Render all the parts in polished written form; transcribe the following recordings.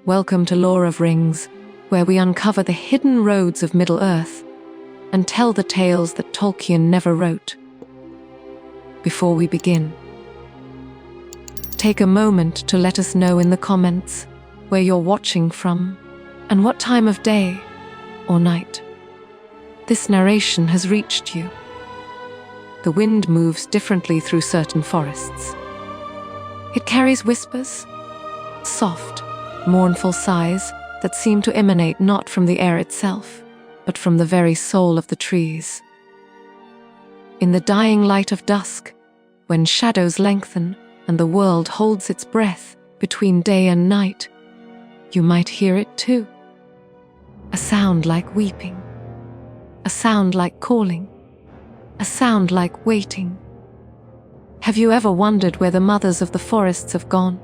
Welcome to Lore of Rings, where we uncover the hidden roads of Middle-earth and tell the tales that Tolkien never wrote. Before we begin, take a moment to let us know in the comments where you're watching from and what time of day or night this narration has reached you. The wind moves differently through certain forests. It carries whispers, soft, mournful sighs that seem to emanate not from the air itself, but from the very soul of the trees. In the dying light of dusk, when shadows lengthen and the world holds its breath between day and night, you might hear it too. A sound like weeping, a sound like calling, a sound like waiting. Have you ever wondered where the mothers of the forests have gone?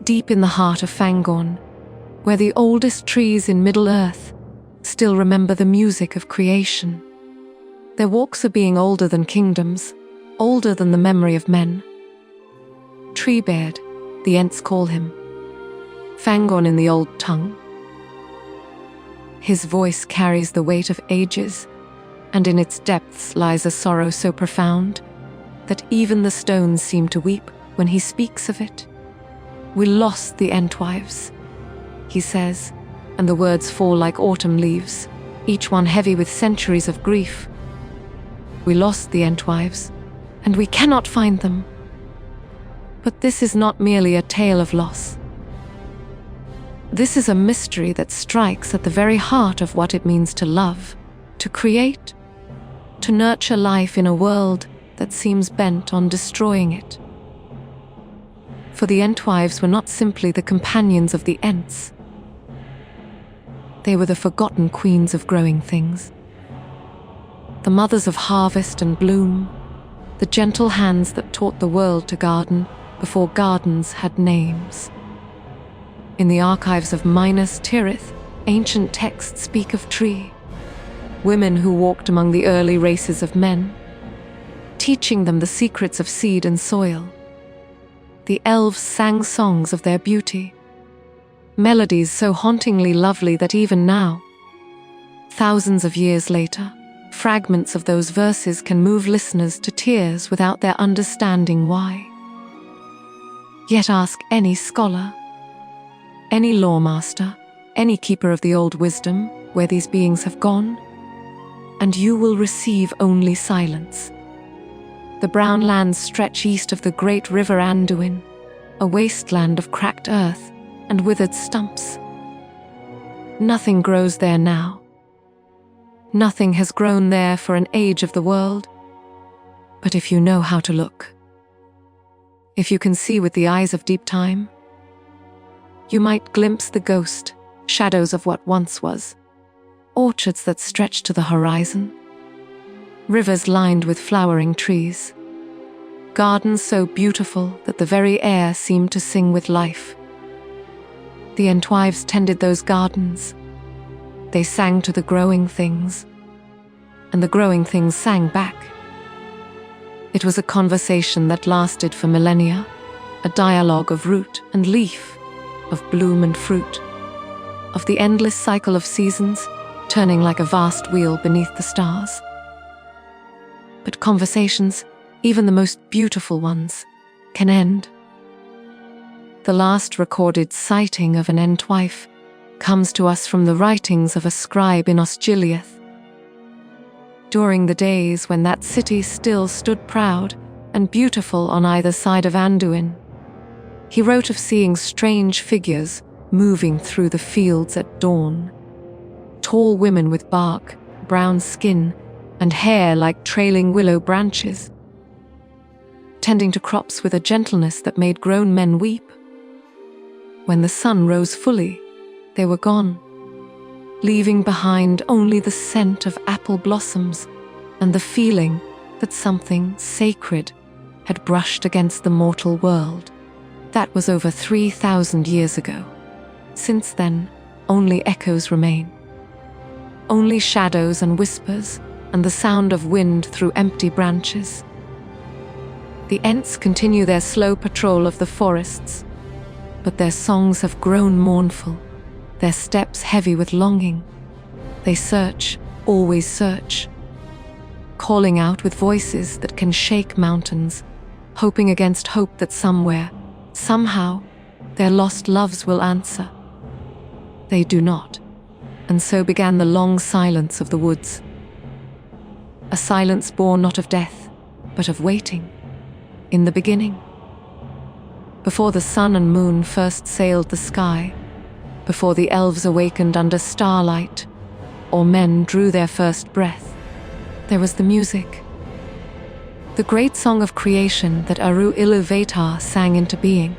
Deep in the heart of Fangorn, where the oldest trees in Middle-earth still remember the music of creation. Their walks are being older than kingdoms, older than the memory of men. Treebeard, the Ents call him. Fangorn in the old tongue. His voice carries the weight of ages, and in its depths lies a sorrow so profound that even the stones seem to weep when he speaks of it. We lost the Entwives, he says, and the words fall like autumn leaves, each one heavy with centuries of grief. We lost the Entwives, and we cannot find them. But this is not merely a tale of loss. This is a mystery that strikes at the very heart of what it means to love, to create, to nurture life in a world that seems bent on destroying it. For the Entwives were not simply the companions of the Ents. They were the forgotten queens of growing things, the mothers of harvest and bloom, the gentle hands that taught the world to garden before gardens had names. In the archives of Minas Tirith, ancient texts speak of tree, women who walked among the early races of men, teaching them the secrets of seed and soil. The elves sang songs of their beauty, melodies so hauntingly lovely that even now, thousands of years later, fragments of those verses can move listeners to tears without their understanding why. Yet ask any scholar, any lawmaster, any keeper of the old wisdom where these beings have gone, and you will receive only silence. The brown lands stretch east of the great river Anduin, a wasteland of cracked earth and withered stumps. Nothing grows there now. Nothing has grown there for an age of the world. But if you know how to look, if you can see with the eyes of deep time, you might glimpse the ghost, shadows of what once was, orchards that stretch to the horizon, rivers lined with flowering trees, gardens so beautiful that the very air seemed to sing with life. The Entwives tended those gardens. They sang to the growing things, and the growing things sang back. It was a conversation that lasted for millennia, a dialogue of root and leaf, of bloom and fruit, of the endless cycle of seasons turning like a vast wheel beneath the stars. But conversations, even the most beautiful ones, can end. The last recorded sighting of an Entwife comes to us from the writings of a scribe in Osgiliath. During the days when that city still stood proud and beautiful on either side of Anduin, he wrote of seeing strange figures moving through the fields at dawn. Tall women with bark, brown skin, and hair like trailing willow branches, tending to crops with a gentleness that made grown men weep. When the sun rose fully, they were gone, leaving behind only the scent of apple blossoms and the feeling that something sacred had brushed against the mortal world. That was over 3,000 years ago. Since then, only echoes remain. Only shadows and whispers, and the sound of wind through empty branches. The Ents continue their slow patrol of the forests, but their songs have grown mournful, their steps heavy with longing. They search, always search, calling out with voices that can shake mountains, hoping against hope that somewhere, somehow, their lost loves will answer. They do not, and so began the long silence of the woods. A silence born not of death, but of waiting, in the beginning. Before the sun and moon first sailed the sky, before the elves awakened under starlight, or men drew their first breath, there was the music. The great song of creation that Aru Iluvatar sang into being,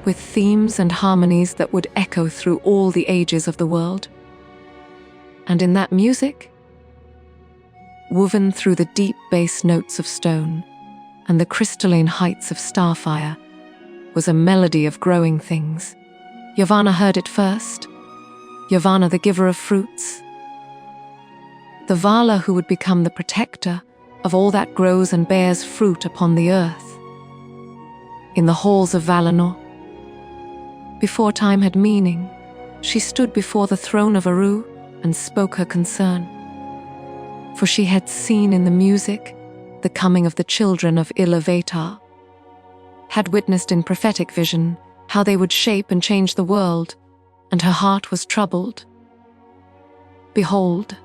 with themes and harmonies that would echo through all the ages of the world. And in that music, woven through the deep bass notes of stone and the crystalline heights of starfire, was a melody of growing things. Yavanna heard it first. Yavanna, the giver of fruits. The Vala who would become the protector of all that grows and bears fruit upon the earth. In the halls of Valinor, before time had meaning, she stood before the throne of Aru and spoke her concern. For she had seen in the music the coming of the children of Iluvatar, had witnessed in prophetic vision how they would shape and change the world, and her heart was troubled. "Behold,"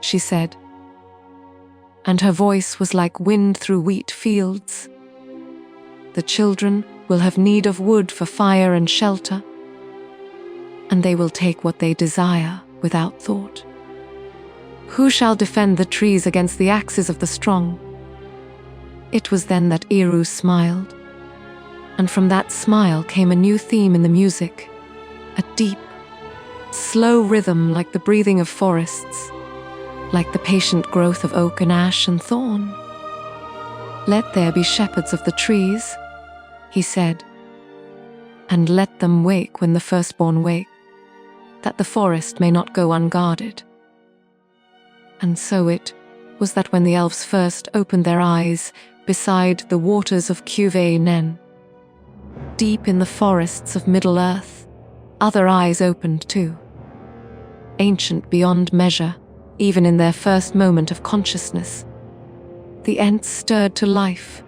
she said, and her voice was like wind through wheat fields. "The children will have need of wood for fire and shelter, and they will take what they desire without thought. Who shall defend the trees against the axes of the strong?" It was then that Eru smiled, and from that smile came a new theme in the music, a deep, slow rhythm like the breathing of forests, like the patient growth of oak and ash and thorn. "Let there be shepherds of the trees," he said, "and let them wake when the firstborn wake, that the forest may not go unguarded." And so it was that when the elves first opened their eyes beside the waters of Cuvée Nen, deep in the forests of Middle-earth, other eyes opened too, ancient beyond measure, even in their first moment of consciousness. The Ents stirred to life.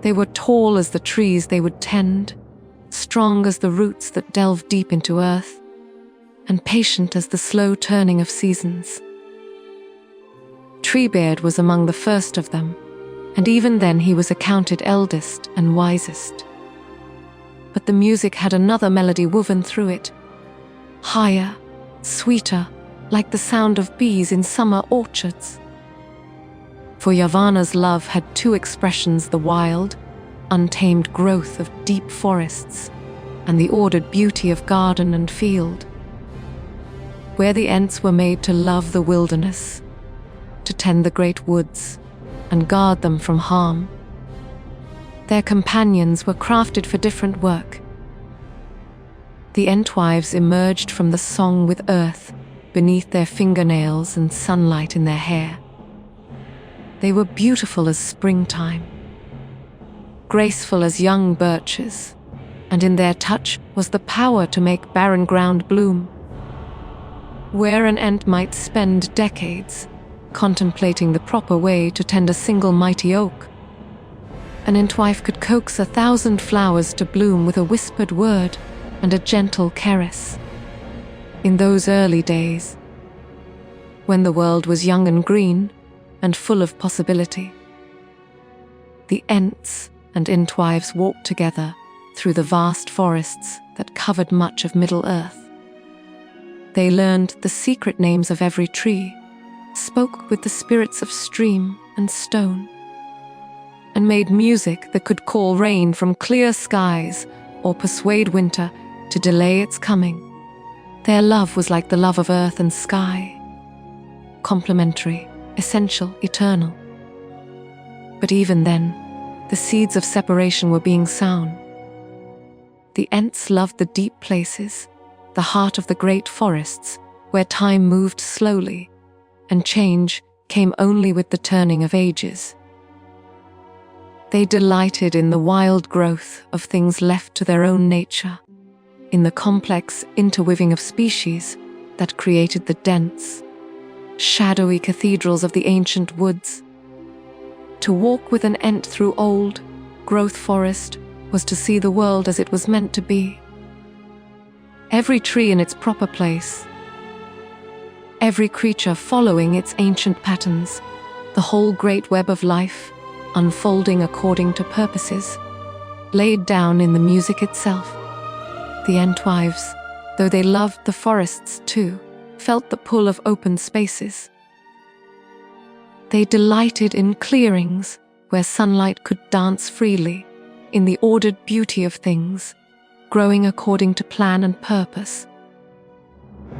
They were tall as the trees they would tend, strong as the roots that delve deep into earth, and patient as the slow turning of seasons. Treebeard was among the first of them, and even then he was accounted eldest and wisest. But the music had another melody woven through it, higher, sweeter, like the sound of bees in summer orchards. For Yavanna's love had two expressions: the wild, untamed growth of deep forests, and the ordered beauty of garden and field. Where the Ents were made to love the wilderness, to tend the great woods, and guard them from harm. Their companions were crafted for different work. The Entwives emerged from the song with earth beneath their fingernails and sunlight in their hair. They were beautiful as springtime, graceful as young birches, and in their touch was the power to make barren ground bloom. Where an Ent might spend decades contemplating the proper way to tend a single mighty oak, an Entwife could coax 1,000 flowers to bloom with a whispered word and a gentle caress. In those early days, when the world was young and green and full of possibility, the Ents and Entwives walked together through the vast forests that covered much of Middle-earth. They learned the secret names of every tree, spoke with the spirits of stream and stone, and made music that could call rain from clear skies or persuade winter to delay its coming. Their love was like the love of earth and sky, complementary, essential, eternal. But even then, the seeds of separation were being sown. The Ents loved the deep places, the heart of the great forests, where time moved slowly, and change came only with the turning of ages. They delighted in the wild growth of things left to their own nature, in the complex interweaving of species that created the dense, shadowy cathedrals of the ancient woods. To walk with an Ent through old, growth forest was to see the world as it was meant to be. Every tree in its proper place, every creature following its ancient patterns, the whole great web of life, unfolding according to purposes, laid down in the music itself. The Entwives, though they loved the forests too, felt the pull of open spaces. They delighted in clearings where sunlight could dance freely, in the ordered beauty of things, growing according to plan and purpose.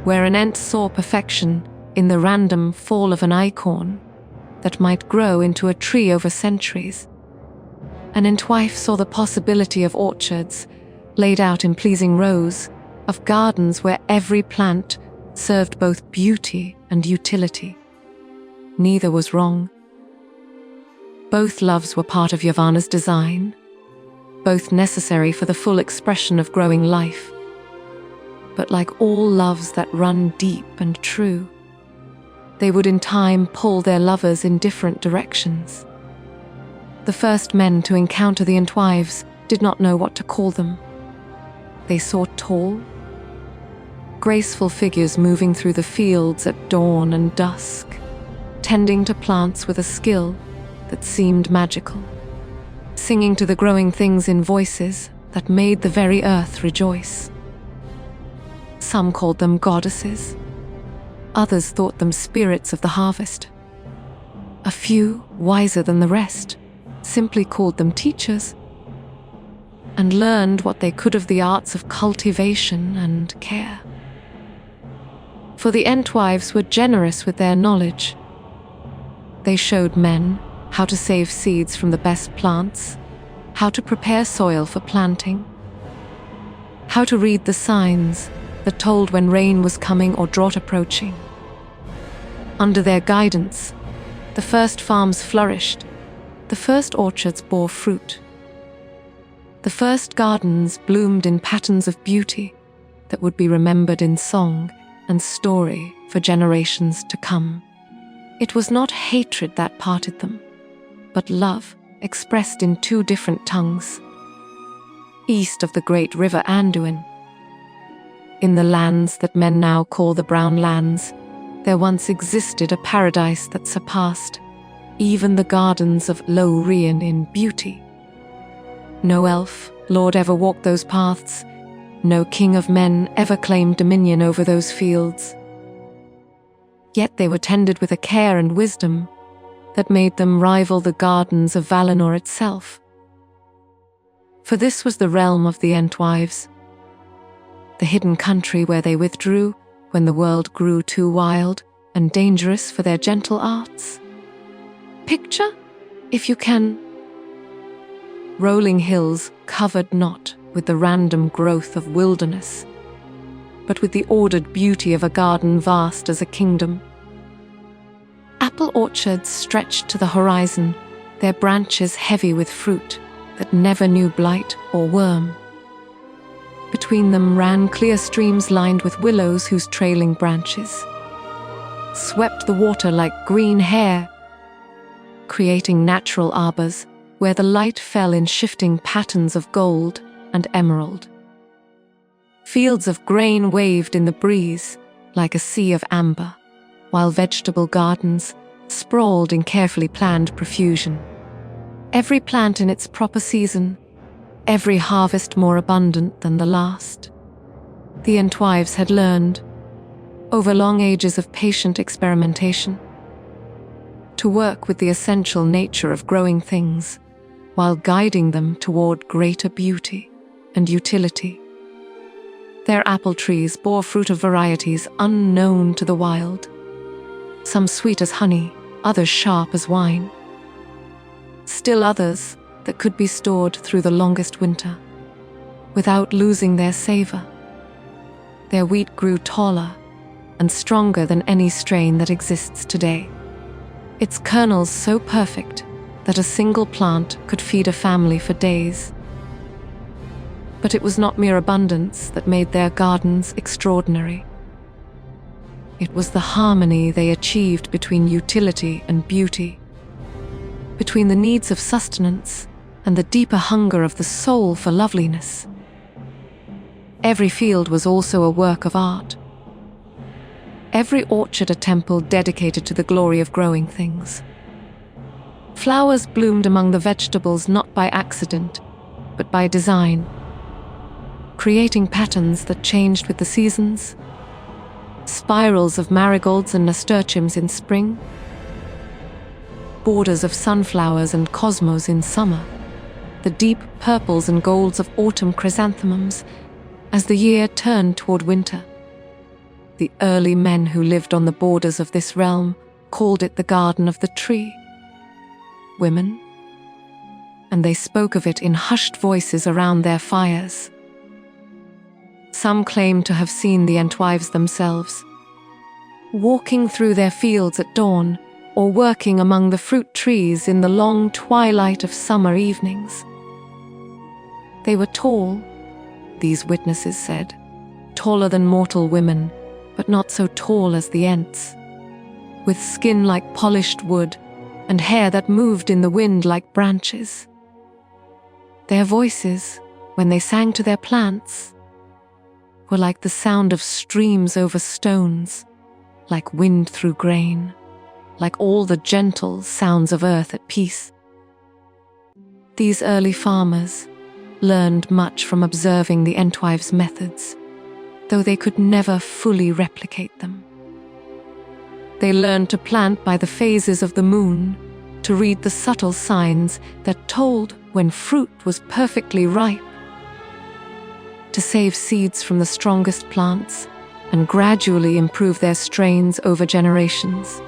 Where an Ent saw perfection in the random fall of an acorn that might grow into a tree over centuries, an Entwife saw the possibility of orchards laid out in pleasing rows, of gardens where every plant served both beauty and utility. Neither was wrong. Both loves were part of Yavanna's design, both necessary for the full expression of growing life. But like all loves that run deep and true, they would in time pull their lovers in different directions. The first men to encounter the Entwives did not know what to call them. They saw tall, graceful figures moving through the fields at dawn and dusk, tending to plants with a skill that seemed magical, singing to the growing things in voices that made the very earth rejoice. Some called them goddesses. Others thought them spirits of the harvest. A few, wiser than the rest, simply called them teachers, and learned what they could of the arts of cultivation and care. For the Entwives were generous with their knowledge. They showed men how to save seeds from the best plants, how to prepare soil for planting, how to read the signs that told when rain was coming or drought approaching. Under their guidance, the first farms flourished, the first orchards bore fruit. The first gardens bloomed in patterns of beauty that would be remembered in song and story for generations to come. It was not hatred that parted them, but love expressed in two different tongues. East of the great river Anduin, in the lands that men now call the Brown Lands, there once existed a paradise that surpassed even the gardens of Lorien in beauty. No elf lord ever walked those paths, no king of men ever claimed dominion over those fields. Yet they were tended with a care and wisdom that made them rival the gardens of Valinor itself. For this was the realm of the Entwives, the hidden country where they withdrew when the world grew too wild and dangerous for their gentle arts. Picture, if you can, rolling hills covered not with the random growth of wilderness, but with the ordered beauty of a garden vast as a kingdom. Apple orchards stretched to the horizon, their branches heavy with fruit that never knew blight or worm. Between them ran clear streams lined with willows whose trailing branches swept the water like green hair, creating natural arbors where the light fell in shifting patterns of gold and emerald. Fields of grain waved in the breeze like a sea of amber, while vegetable gardens sprawled in carefully planned profusion. Every plant in its proper season, every harvest more abundant than the last. The Entwives had learned, over long ages of patient experimentation, to work with the essential nature of growing things, while guiding them toward greater beauty and utility. Their apple trees bore fruit of varieties unknown to the wild, some sweet as honey, others sharp as wine. Still others that could be stored through the longest winter, without losing their savor. Their wheat grew taller and stronger than any strain that exists today, its kernels so perfect that a single plant could feed a family for days. But it was not mere abundance that made their gardens extraordinary. It was the harmony they achieved between utility and beauty, between the needs of sustenance and the deeper hunger of the soul for loveliness. Every field was also a work of art. Every orchard a temple dedicated to the glory of growing things. Flowers bloomed among the vegetables not by accident, but by design, creating patterns that changed with the seasons. Spirals of marigolds and nasturtiums in spring, borders of sunflowers and cosmos in summer, the deep purples and golds of autumn chrysanthemums as the year turned toward winter. The early men who lived on the borders of this realm called it the Garden of the Tree. Women, and they spoke of it in hushed voices around their fires. Some claim to have seen the Entwives themselves, walking through their fields at dawn or working among the fruit trees in the long twilight of summer evenings. They were tall, these witnesses said, taller than mortal women, but not so tall as the Ents, with skin like polished wood and hair that moved in the wind like branches. Their voices, when they sang to their plants, were like the sound of streams over stones, like wind through grain, like all the gentle sounds of earth at peace. These early farmers learned much from observing the Entwives' methods, though they could never fully replicate them. They learned to plant by the phases of the moon, to read the subtle signs that told when fruit was perfectly ripe, to save seeds from the strongest plants and gradually improve their strains over generations.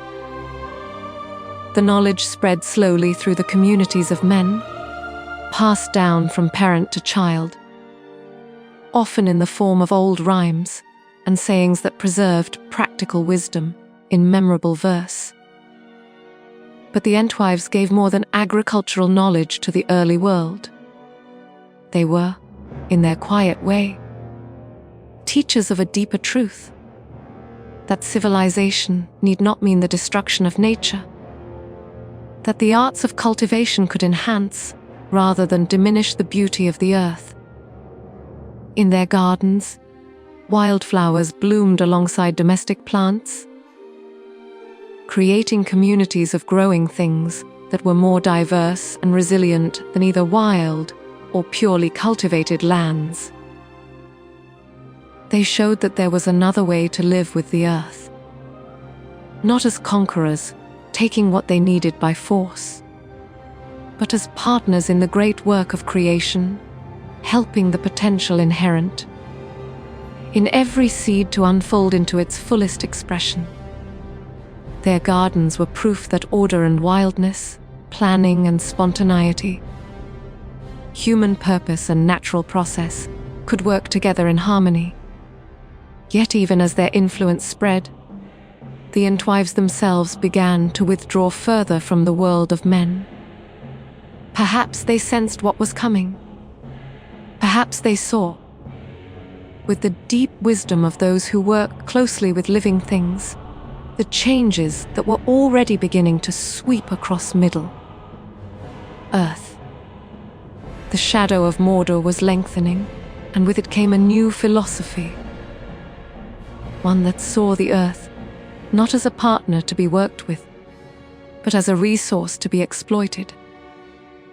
The knowledge spread slowly through the communities of men, passed down from parent to child, often in the form of old rhymes and sayings that preserved practical wisdom in memorable verse. But the Entwives gave more than agricultural knowledge to the early world. They were, in their quiet way, teachers of a deeper truth, that civilization need not mean the destruction of nature, that the arts of cultivation could enhance rather than diminish the beauty of the earth. In their gardens, wildflowers bloomed alongside domestic plants, creating communities of growing things that were more diverse and resilient than either wild or purely cultivated lands. They showed that there was another way to live with the earth, not as conquerors, taking what they needed by force, but as partners in the great work of creation, helping the potential inherent in every seed to unfold into its fullest expression. Their gardens were proof that order and wildness, planning and spontaneity, human purpose and natural process could work together in harmony. Yet even as their influence spread, the Entwives themselves began to withdraw further from the world of men. Perhaps they sensed what was coming. Perhaps they saw, with the deep wisdom of those who work closely with living things, the changes that were already beginning to sweep across Middle Earth. The shadow of Mordor was lengthening, and with it came a new philosophy, one that saw the earth not as a partner to be worked with, but as a resource to be exploited.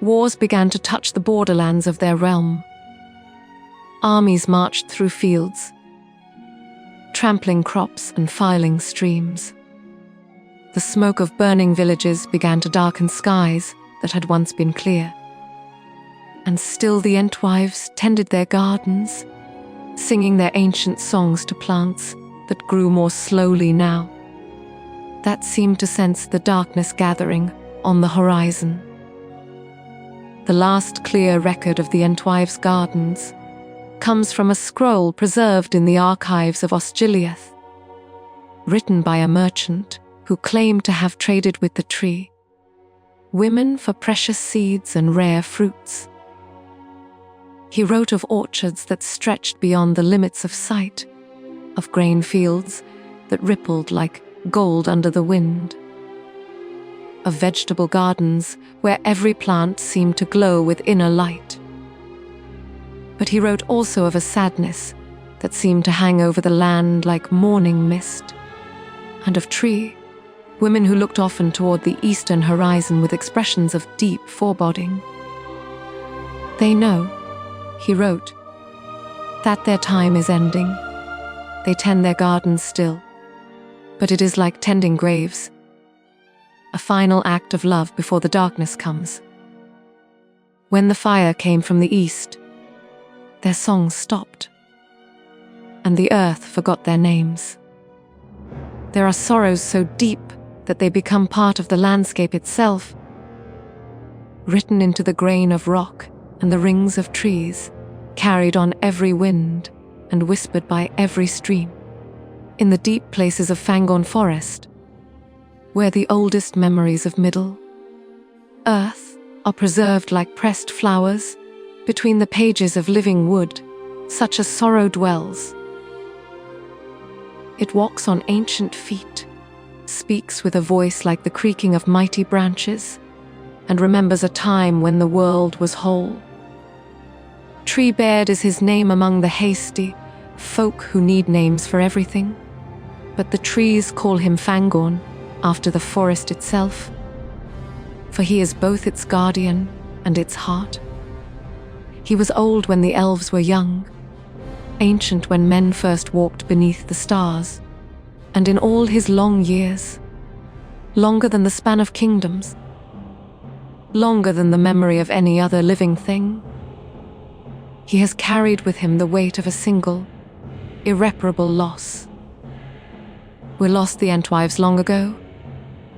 Wars began to touch the borderlands of their realm. Armies marched through fields, trampling crops and filing streams. The smoke of burning villages began to darken skies that had once been clear. And still the Entwives tended their gardens, singing their ancient songs to plants that grew more slowly now, that seemed to sense the darkness gathering on the horizon. The last clear record of the Entwives' gardens comes from a scroll preserved in the archives of Osgiliath, written by a merchant who claimed to have traded with the tree. women for precious seeds and rare fruits. He wrote of orchards that stretched beyond the limits of sight, of grain fields that rippled like gold under the wind, of vegetable gardens where every plant seemed to glow with inner light. But he wrote also of a sadness that seemed to hang over the land like morning mist, and of women who looked often toward the eastern horizon with expressions of deep foreboding. They know, he wrote, that their time is ending. They tend their gardens still, but it is like tending graves, a final act of love before the darkness comes. When the fire came from the east, their songs stopped, and the earth forgot their names. There are sorrows so deep that they become part of the landscape itself, written into the grain of rock and the rings of trees, carried on every wind and whispered by every stream. In the deep places of Fangorn Forest, where the oldest memories of Middle Earth are preserved like pressed flowers between the pages of living wood, such as sorrow dwells. It walks on ancient feet, speaks with a voice like the creaking of mighty branches, and remembers a time when the world was whole. Treebeard is his name among the hasty folk who need names for everything, but the trees call him Fangorn, after the forest itself, for he is both its guardian and its heart. He was old when the elves were young, ancient when men first walked beneath the stars, and in all his long years, longer than the span of kingdoms, longer than the memory of any other living thing, he has carried with him the weight of a single, irreparable loss. We lost the Entwives long ago,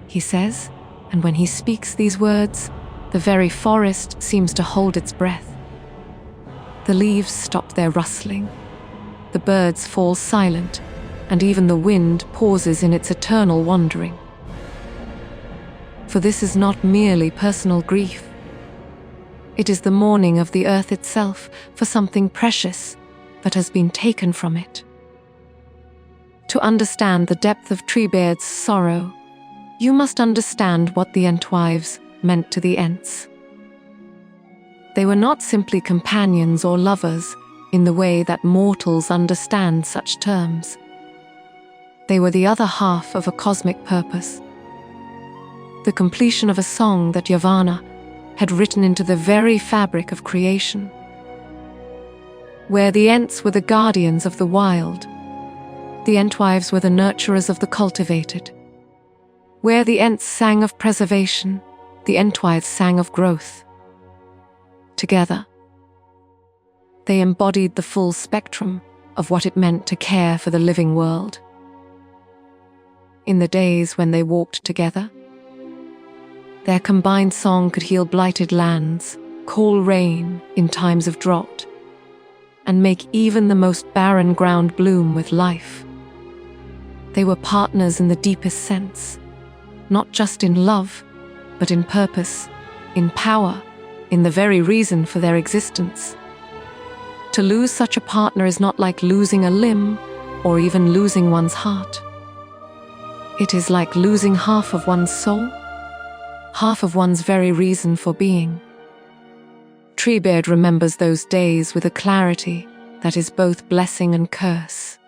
he says, and when he speaks these words, the very forest seems to hold its breath. The leaves stop their rustling, the birds fall silent, and even the wind pauses in its eternal wandering. For this is not merely personal grief. It is the mourning of the earth itself for something precious that has been taken from it. To understand the depth of Treebeard's sorrow, you must understand what the Entwives meant to the Ents. They were not simply companions or lovers in the way that mortals understand such terms. They were the other half of a cosmic purpose, the completion of a song that Yavanna had written into the very fabric of creation. Where the Ents were the guardians of the wild, the Entwives were the nurturers of the cultivated. Where the Ents sang of preservation, the Entwives sang of growth. Together, they embodied the full spectrum of what it meant to care for the living world. In the days when they walked together, their combined song could heal blighted lands, call rain in times of drought, and make even the most barren ground bloom with life. They were partners in the deepest sense, not just in love, but in purpose, in power, in the very reason for their existence. To lose such a partner is not like losing a limb or even losing one's heart. It is like losing half of one's soul, half of one's very reason for being. Treebeard remembers those days with a clarity that is both blessing and curse.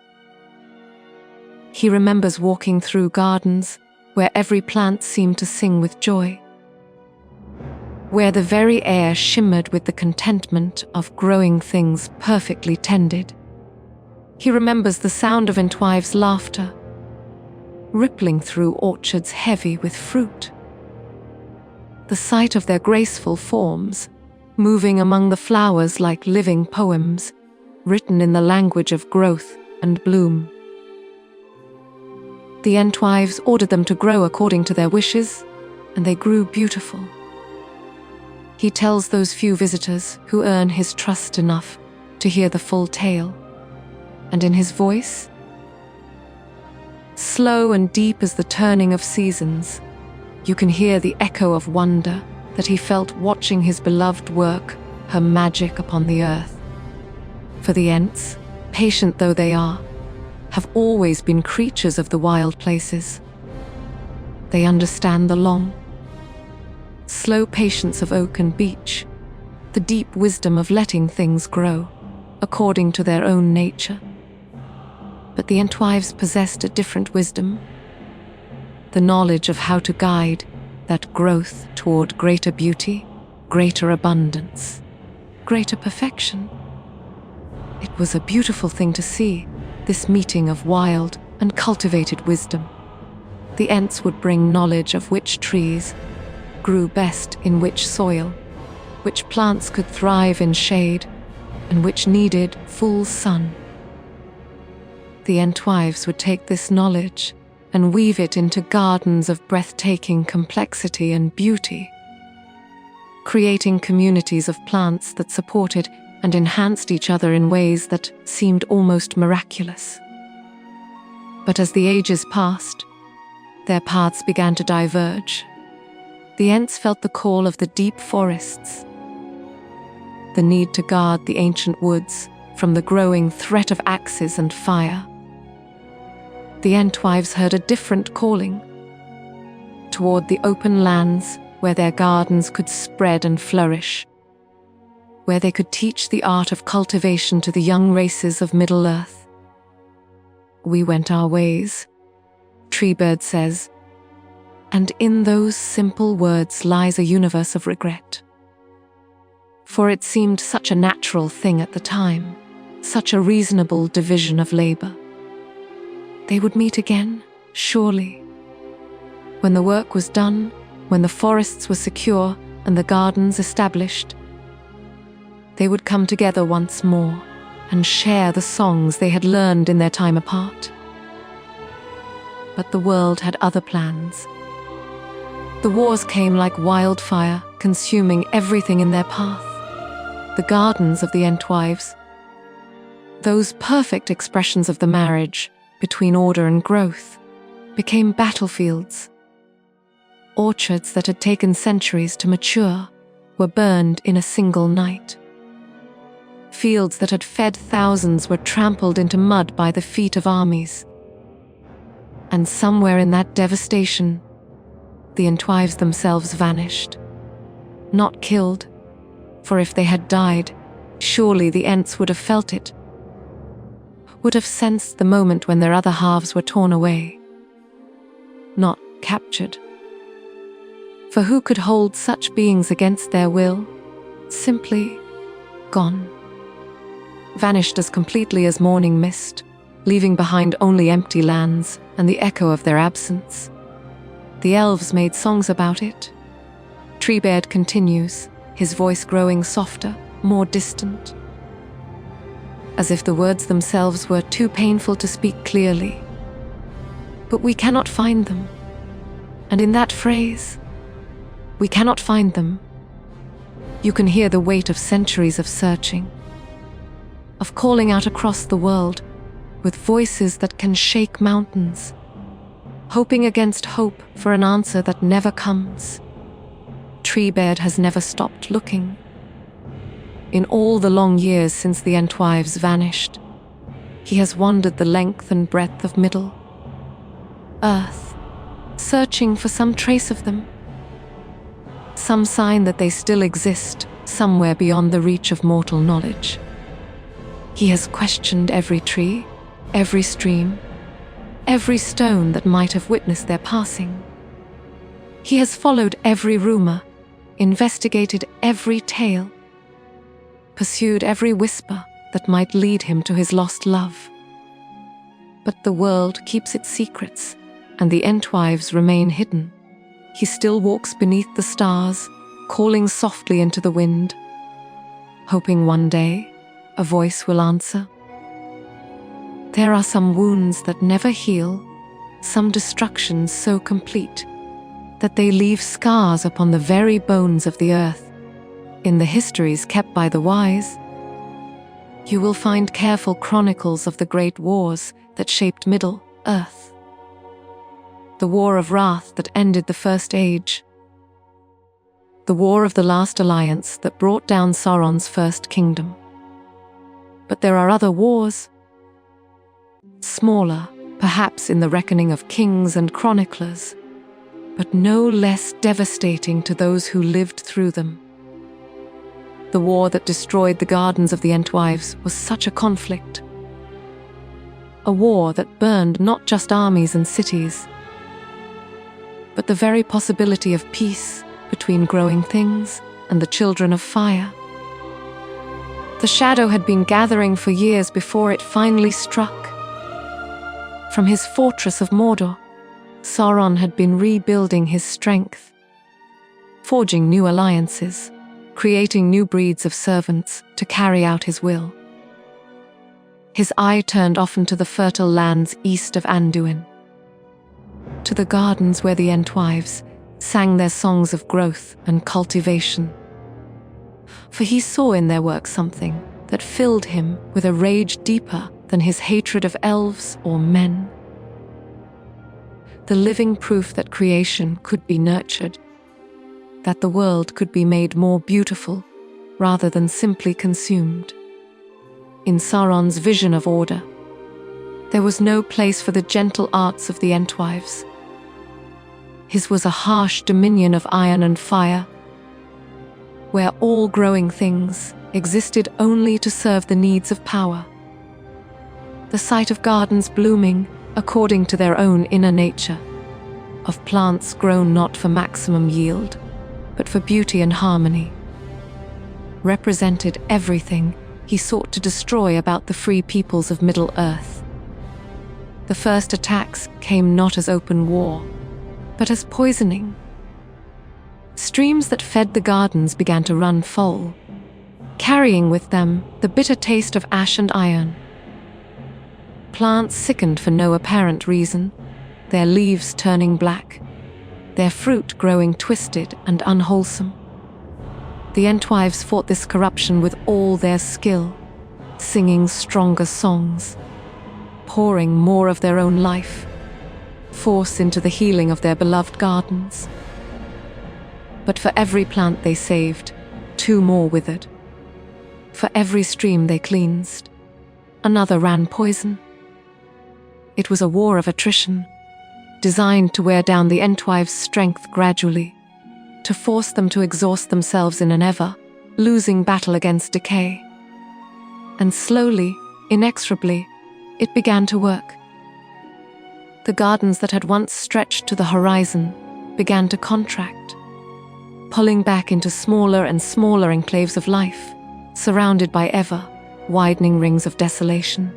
He remembers walking through gardens where every plant seemed to sing with joy, where the very air shimmered with the contentment of growing things perfectly tended. He remembers the sound of Entwives' laughter, rippling through orchards heavy with fruit. The sight of their graceful forms, moving among the flowers like living poems, written in the language of growth and bloom. The Entwives ordered them to grow according to their wishes, and they grew beautiful. He tells those few visitors who earn his trust enough to hear the full tale, and in his voice, slow and deep as the turning of seasons, You can hear the echo of wonder that he felt watching his beloved work her magic upon the earth. For the Ents, patient though they are, have always been creatures of the wild places. They understand the long, slow patience of oak and beech, the deep wisdom of letting things grow according to their own nature. But the Entwives possessed a different wisdom, the knowledge of how to guide that growth toward greater beauty, greater abundance, greater perfection. It was a beautiful thing to see, this meeting of wild and cultivated wisdom. The Ents would bring knowledge of which trees grew best in which soil, which plants could thrive in shade, and which needed full sun. The Entwives would take this knowledge and weave it into gardens of breathtaking complexity and beauty, creating communities of plants that supported and enhanced each other in ways that seemed almost miraculous. But as the ages passed, their paths began to diverge. The Ents felt the call of the deep forests, the need to guard the ancient woods from the growing threat of axes and fire. The Entwives heard a different calling, toward the open lands where their gardens could spread and flourish, where they could teach the art of cultivation to the young races of Middle-earth. We went our ways, Treebird says, and in those simple words lies a universe of regret. For it seemed such a natural thing at the time, such a reasonable division of labor. They would meet again, surely. When the work was done, when the forests were secure and the gardens established, they would come together once more and share the songs they had learned in their time apart. But the world had other plans. The wars came like wildfire, consuming everything in their path. The gardens of the Entwives, those perfect expressions of the marriage between order and growth, became battlefields. Orchards that had taken centuries to mature were burned in a single night. Fields that had fed thousands were trampled into mud by the feet of armies. And somewhere in that devastation, the Entwives themselves vanished. Not killed, for if they had died, surely the Ents would have felt it, would have sensed the moment when their other halves were torn away. Not captured. For who could hold such beings against their will? Simply gone. Vanished as completely as morning mist, leaving behind only empty lands and the echo of their absence. The elves made songs about it. Treebird continues, his voice growing softer, more distant, as if the words themselves were too painful to speak clearly. But we cannot find them. And in that phrase, we cannot find them, you can hear the weight of centuries of searching, of calling out across the world with voices that can shake mountains, hoping against hope for an answer that never comes. Treebird has never stopped looking. In all the long years since the Entwives vanished, he has wandered the length and breadth of Middle Earth, searching for some trace of them, some sign that they still exist somewhere beyond the reach of mortal knowledge. He has questioned every tree, every stream, every stone that might have witnessed their passing. He has followed every rumor, investigated every tale, pursued every whisper that might lead him to his lost love. But the world keeps its secrets, and the Entwives remain hidden. He still walks beneath the stars, calling softly into the wind, hoping one day a voice will answer. There are some wounds that never heal, some destructions so complete that they leave scars upon the very bones of the earth. In the histories kept by the wise, you will find careful chronicles of the great wars that shaped Middle Earth. the war of wrath that ended the First Age. The war of the last alliance that brought down Sauron's first kingdom. But there are other wars, smaller, perhaps in the reckoning of kings and chroniclers, but no less devastating to those who lived through them. The war that destroyed the gardens of the Entwives was such a conflict. A war that burned not just armies and cities, but the very possibility of peace between growing things and the children of fire. The shadow had been gathering for years before it finally struck. From his fortress of Mordor, Sauron had been rebuilding his strength, forging new alliances, creating new breeds of servants to carry out his will. His eye turned often to the fertile lands east of Anduin, to the gardens where the Entwives sang their songs of growth and cultivation. For he saw in their work something that filled him with a rage deeper than his hatred of elves or men. The living proof that creation could be nurtured, that the world could be made more beautiful rather than simply consumed. In Sauron's vision of order, there was no place for the gentle arts of the Entwives. His was a harsh dominion of iron and fire, where all growing things existed only to serve the needs of power. The sight of gardens blooming according to their own inner nature, of plants grown not for maximum yield, but for beauty and harmony, represented everything he sought to destroy about the free peoples of Middle-earth. The first attacks came not as open war, but as poisoning. Streams that fed the gardens began to run full, carrying with them the bitter taste of ash and iron. Plants sickened for no apparent reason, their leaves turning black, their fruit growing twisted and unwholesome. The Entwives fought this corruption with all their skill, singing stronger songs, pouring more of their own life, force into the healing of their beloved gardens. But for every plant they saved, 2 more withered. For every stream they cleansed, another ran poison. It was a war of attrition, designed to wear down the Entwives' strength gradually, to force them to exhaust themselves in an ever-losing battle against decay. And slowly, inexorably, it began to work. The gardens that had once stretched to the horizon began to contract, pulling back into smaller and smaller enclaves of life, surrounded by ever-widening rings of desolation.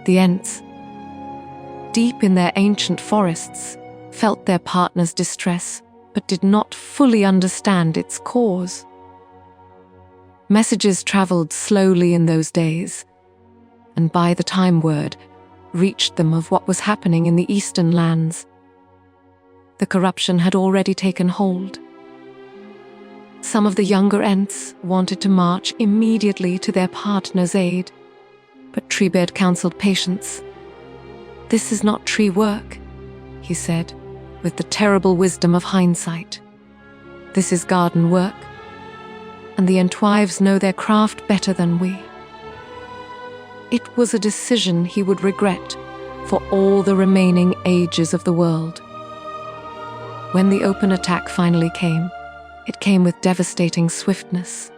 The Ents, deep in their ancient forests, felt their partner's distress, but did not fully understand its cause. Messages traveled slowly in those days, and by the time word reached them of what was happening in the eastern lands, the corruption had already taken hold. Some of the younger Ents wanted to march immediately to their partner's aid, but Treebeard counseled patience. "This is not tree work," he said, with the terrible wisdom of hindsight. "This is garden work, and the Entwives know their craft better than we." It was a decision he would regret for all the remaining ages of the world. When the open attack finally came, it came with devastating swiftness.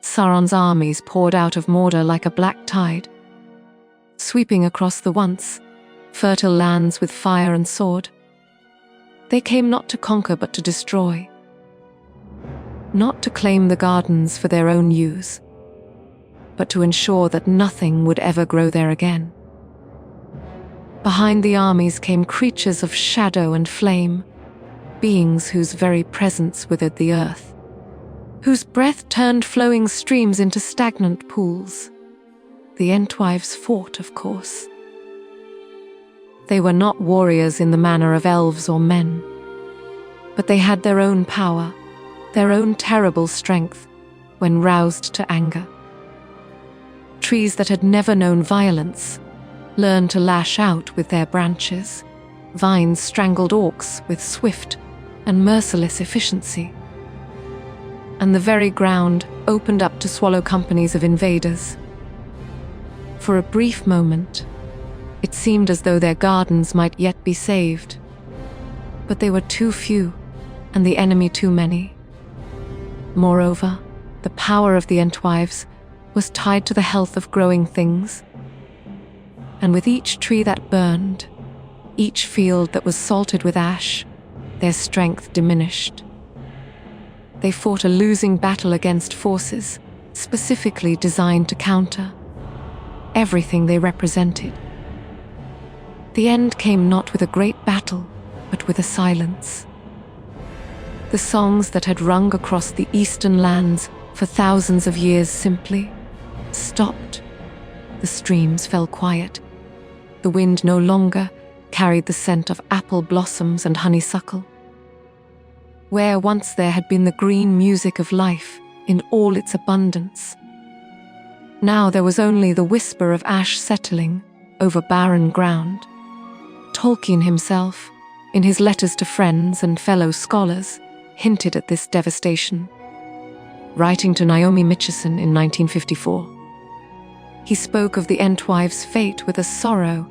Sauron's armies poured out of Mordor like a black tide, sweeping across the once fertile lands with fire and sword. They came not to conquer but to destroy, not to claim the gardens for their own use, but to ensure that nothing would ever grow there again. Behind the armies came creatures of shadow and flame, beings whose very presence withered the earth, whose breath turned flowing streams into stagnant pools. The Entwives fought, of course. They were not warriors in the manner of elves or men, but they had their own power, their own terrible strength, when roused to anger. Trees that had never known violence learned to lash out with their branches, Vines strangled orcs with swift and merciless efficiency. And the very ground opened up to swallow companies of invaders. For a brief moment, it seemed as though their gardens might yet be saved. But they were too few, and the enemy too many. Moreover, the power of the Entwives was tied to the health of growing things. And with each tree that burned, each field that was salted with ash, their strength diminished. They fought a losing battle against forces specifically designed to counter everything they represented. The end came not with a great battle, but with a silence. The songs that had rung across the eastern lands for thousands of years simply stopped. The streams fell quiet. The wind no longer carried the scent of apple blossoms and honeysuckle. Where once there had been the green music of life in all its abundance, now there was only the whisper of ash settling over barren ground. Tolkien himself, in his letters to friends and fellow scholars, hinted at this devastation. Writing to Naomi Mitchison in 1954, he spoke of the Entwives' fate with a sorrow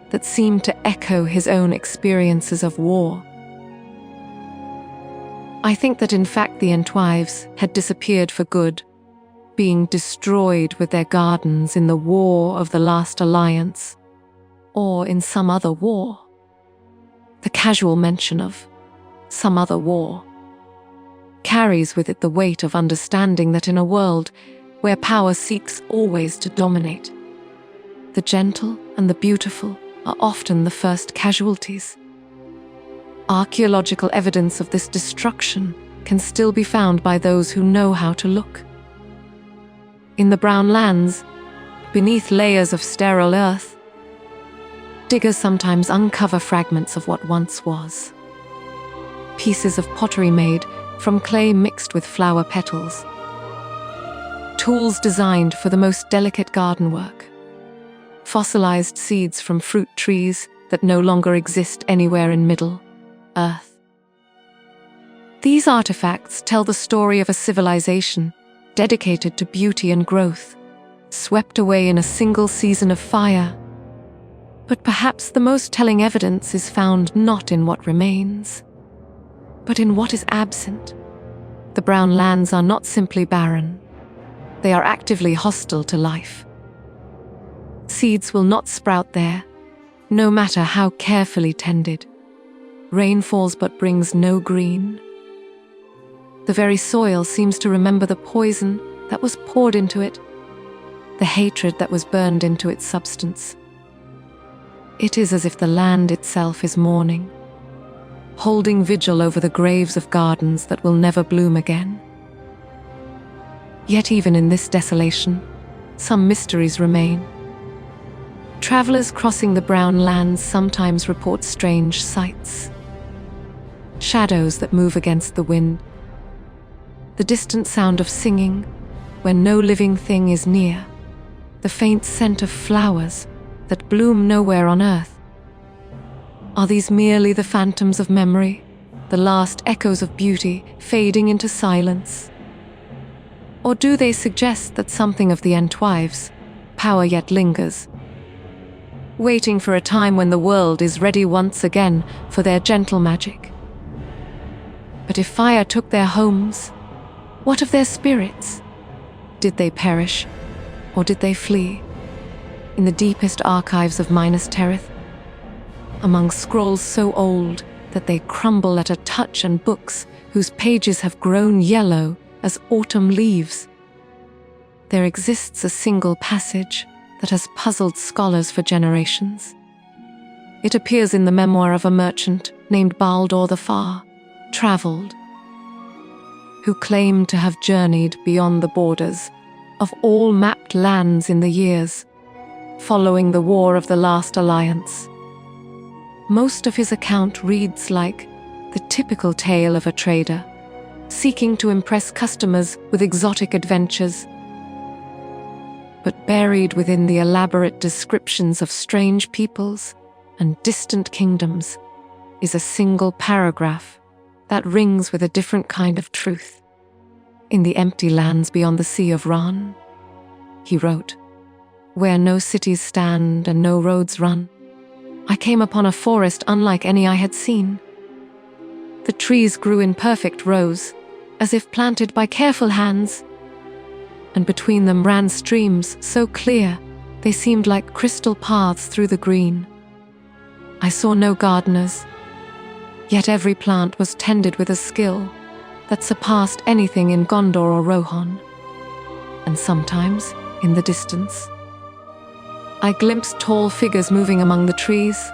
that seemed to echo his own experiences of war. I think that in fact the Entwives had disappeared for good, being destroyed with their gardens in the War of the Last Alliance, or in some other war. The casual mention of some other war carries with it the weight of understanding that in a world where power seeks always to dominate, the gentle and the beautiful are often the first casualties. Archaeological evidence of this destruction can still be found by those who know how to look. In the brown lands, beneath layers of sterile earth, diggers sometimes uncover fragments of what once was. Pieces of pottery made from clay mixed with flower petals. Tools designed for the most delicate garden work. Fossilized seeds from fruit trees that no longer exist anywhere in Middle Earth. These artifacts tell the story of a civilization dedicated to beauty and growth, swept away in a single season of fire. But perhaps the most telling evidence is found not in what remains, but in what is absent. The brown lands are not simply barren. They are actively hostile to life. Seeds will not sprout there, no matter how carefully tended. Rain falls but brings no green. The very soil seems to remember the poison that was poured into it, the hatred that was burned into its substance. It is as if the land itself is mourning, holding vigil over the graves of gardens that will never bloom again. Yet even in this desolation, some mysteries remain. Travelers crossing the brown lands sometimes report strange sights. Shadows that move against the wind. The distant sound of singing when no living thing is near. The faint scent of flowers that bloom nowhere on earth. Are these merely the phantoms of memory, the last echoes of beauty fading into silence? Or do they suggest that something of the Entwives' power yet lingers, waiting for a time when the world is ready once again for their gentle magic? But if fire took their homes, what of their spirits? Did they perish, or did they flee? In the deepest archives of Minas Tirith, among scrolls so old that they crumble at a touch and books whose pages have grown yellow as autumn leaves, there exists a single passage that has puzzled scholars for generations. It appears in the memoir of a merchant named Baldur the Far, travelled, who claimed to have journeyed beyond the borders of all mapped lands in the years following the War of the Last Alliance. Most of his account reads like the typical tale of a trader seeking to impress customers with exotic adventures. But buried within the elaborate descriptions of strange peoples and distant kingdoms is a single paragraph that rings with a different kind of truth. In the empty lands beyond the Sea of Ran, he wrote, where no cities stand and no roads run, I came upon a forest unlike any I had seen. The trees grew in perfect rows, as if planted by careful hands, and between them ran streams so clear they seemed like crystal paths through the green. I saw no gardeners, yet every plant was tended with a skill that surpassed anything in Gondor or Rohan. And sometimes, in the distance, I glimpsed tall figures moving among the trees,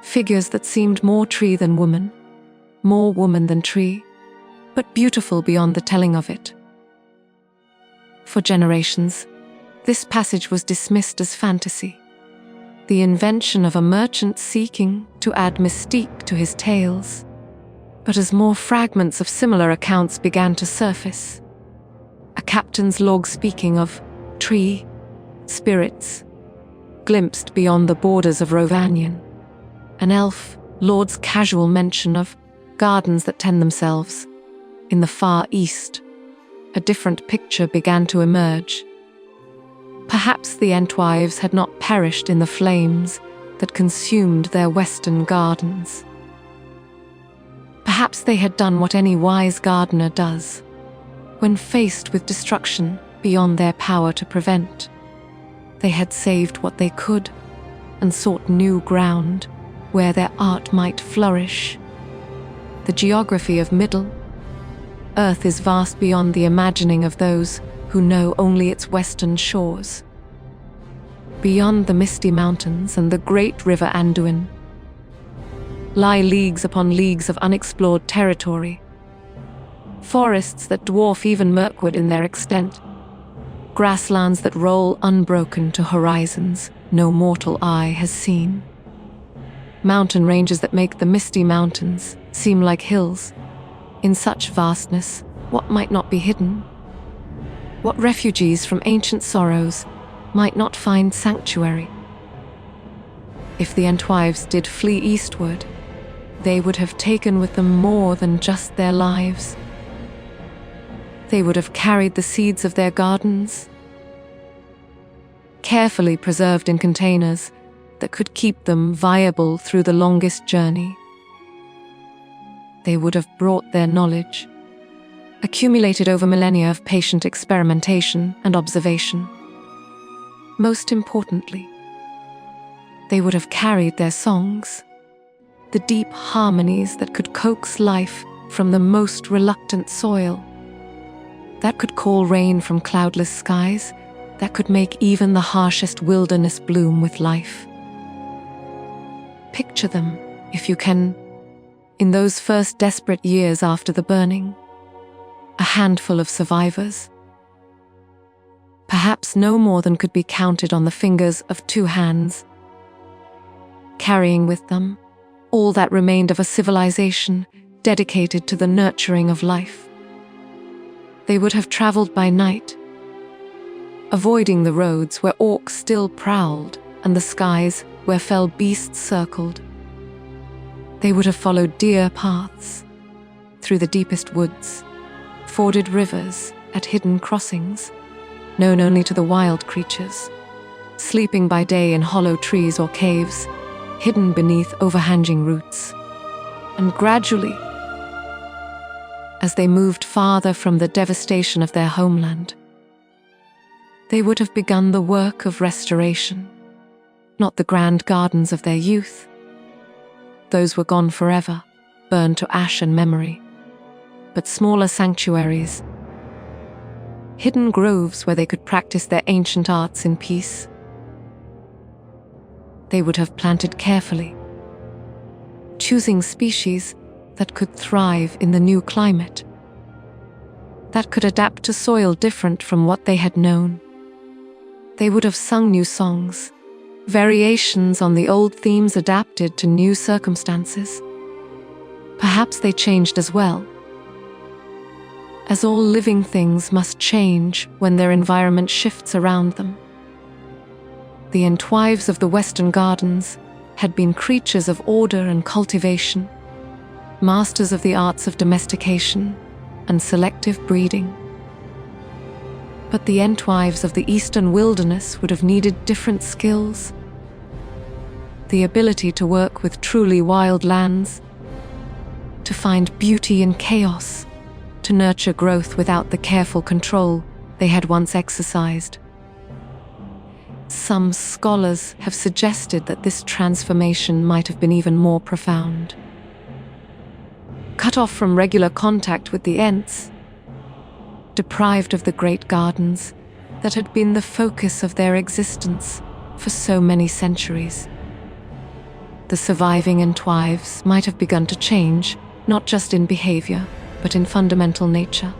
figures that seemed more tree than woman, more woman than tree, but beautiful beyond the telling of it. For generations, this passage was dismissed as fantasy, the invention of a merchant seeking to add mystique to his tales. But as more fragments of similar accounts began to surface, a captain's log speaking of tree, spirits, glimpsed beyond the borders of Rovanion, an elf lord's casual mention of gardens that tend themselves in the far east, a different picture began to emerge. Perhaps the Entwives had not perished in the flames that consumed their western gardens. Perhaps they had done what any wise gardener does when faced with destruction beyond their power to prevent. They had saved what they could and sought new ground where their art might flourish. The geography of Middle-earth is vast beyond the imagining of those who know only its western shores. Beyond the misty mountains and the great river Anduin lie leagues upon leagues of unexplored territory, forests that dwarf even Mirkwood in their extent, grasslands that roll unbroken to horizons no mortal eye has seen, mountain ranges that make the misty mountains seem like hills. In such vastness, what might not be hidden? What refugees from ancient sorrows might not find sanctuary? If the Entwives did flee eastward, they would have taken with them more than just their lives. They would have carried the seeds of their gardens, carefully preserved in containers that could keep them viable through the longest journey. They would have brought their knowledge, accumulated over millennia of patient experimentation and observation. Most importantly, they would have carried their songs, the deep harmonies that could coax life from the most reluctant soil, that could call rain from cloudless skies, that could make even the harshest wilderness bloom with life. Picture them, if you can, in those first desperate years after the burning, a handful of survivors, perhaps no more than could be counted on the fingers of two hands, carrying with them all that remained of a civilization dedicated to the nurturing of life. They would have traveled by night, avoiding the roads where orcs still prowled and the skies where fell beasts circled. They would have followed deer paths through the deepest woods, forded rivers at hidden crossings, known only to the wild creatures, sleeping by day in hollow trees or caves, hidden beneath overhanging roots. And gradually, as they moved farther from the devastation of their homeland, they would have begun the work of restoration, not the grand gardens of their youth. Those were gone forever, burned to ash and memory, but smaller sanctuaries, hidden groves where they could practice their ancient arts in peace. They would have planted carefully, choosing species that could thrive in the new climate, that could adapt to soil different from what they had known. They would have sung new songs, variations on the old themes adapted to new circumstances. Perhaps they changed as well, as all living things must change when their environment shifts around them. The Entwives of the Western Gardens had been creatures of order and cultivation, masters of the arts of domestication and selective breeding. But the Entwives of the eastern wilderness would have needed different skills. The ability to work with truly wild lands, to find beauty in chaos, to nurture growth without the careful control they had once exercised. Some scholars have suggested that this transformation might have been even more profound. Cut off from regular contact with the Ents, deprived of the great gardens that had been the focus of their existence for so many centuries, the surviving Entwives might have begun to change, not just in behavior, but in fundamental nature.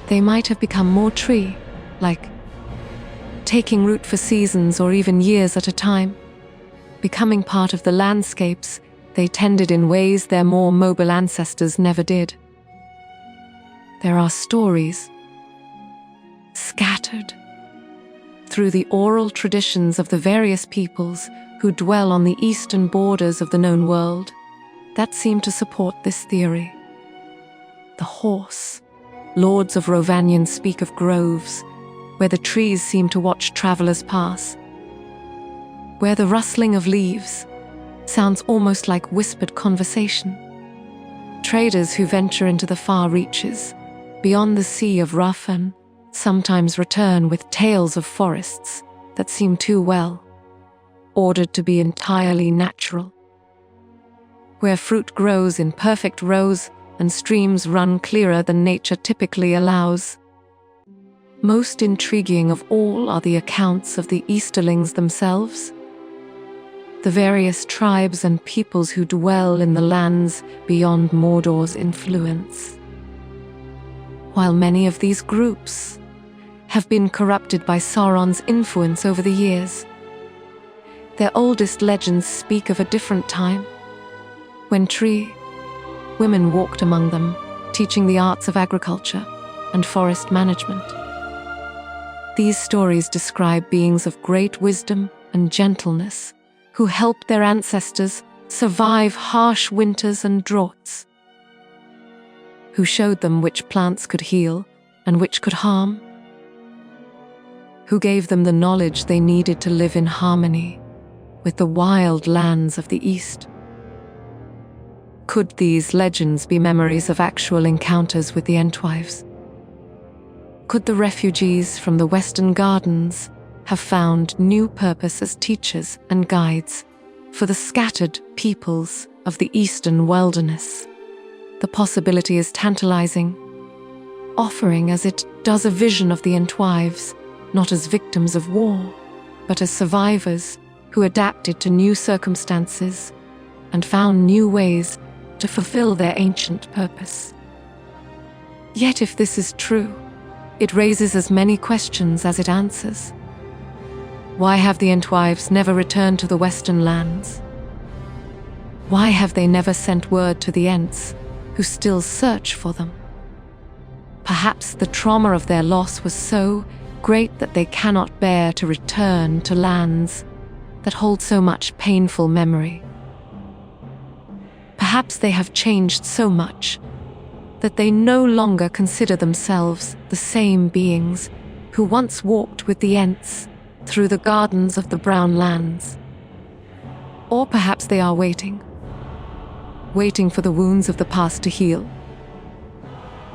They might have become more tree-like, taking root for seasons or even years at a time, becoming part of the landscapes they tended in ways their more mobile ancestors never did. There are stories, scattered through the oral traditions of the various peoples who dwell on the eastern borders of the known world, that seem to support this theory. The horse, lords of Rovanion speak of groves, where the trees seem to watch travelers pass, where the rustling of leaves sounds almost like whispered conversation. Traders who venture into the far reaches, beyond the sea of Rafan, sometimes return with tales of forests that seem too well ordered to be entirely natural, where fruit grows in perfect rows and streams run clearer than nature typically allows. Most intriguing of all are the accounts of the Easterlings themselves, the various tribes and peoples who dwell in the lands beyond Mordor's influence. While many of these groups have been corrupted by Sauron's influence over the years, their oldest legends speak of a different time, when tree women walked among them, teaching the arts of agriculture and forest management. These stories describe beings of great wisdom and gentleness who helped their ancestors survive harsh winters and droughts, who showed them which plants could heal and which could harm, who gave them the knowledge they needed to live in harmony with the wild lands of the East. Could these legends be memories of actual encounters with the Entwives? Could the refugees from the Western Gardens have found new purpose as teachers and guides for the scattered peoples of the Eastern wilderness? The possibility is tantalizing, offering as it does a vision of the Entwives, not as victims of war, but as survivors who adapted to new circumstances and found new ways to fulfill their ancient purpose. Yet if this is true, it raises as many questions as it answers. Why have the Entwives never returned to the Western lands? Why have they never sent word to the Ents, who still search for them? Perhaps the trauma of their loss was so great that they cannot bear to return to lands that hold so much painful memory. Perhaps they have changed so much that they no longer consider themselves the same beings who once walked with the Ents through the gardens of the Brown Lands. Or perhaps they are waiting for the wounds of the past to heal,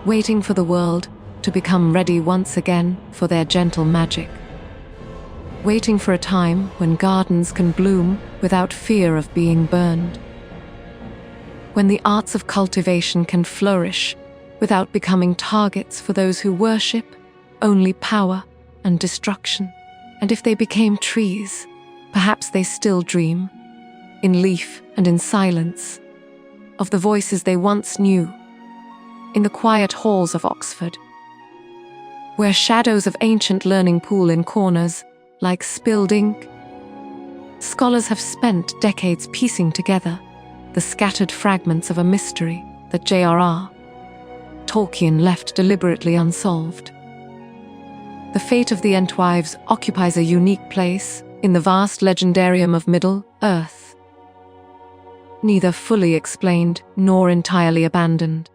waiting for the world to become ready once again for their gentle magic, waiting for a time when gardens can bloom without fear of being burned, when the arts of cultivation can flourish without becoming targets for those who worship only power and destruction. And if they became trees, perhaps they still dream, in leaf and in silence, of the voices they once knew, in the quiet halls of Oxford, where shadows of ancient learning pool in corners like spilled ink. Scholars have spent decades piecing together the scattered fragments of a mystery that J.R.R. Tolkien left deliberately unsolved. The fate of the Entwives occupies a unique place in the vast legendarium of Middle-earth. Neither fully explained nor entirely abandoned,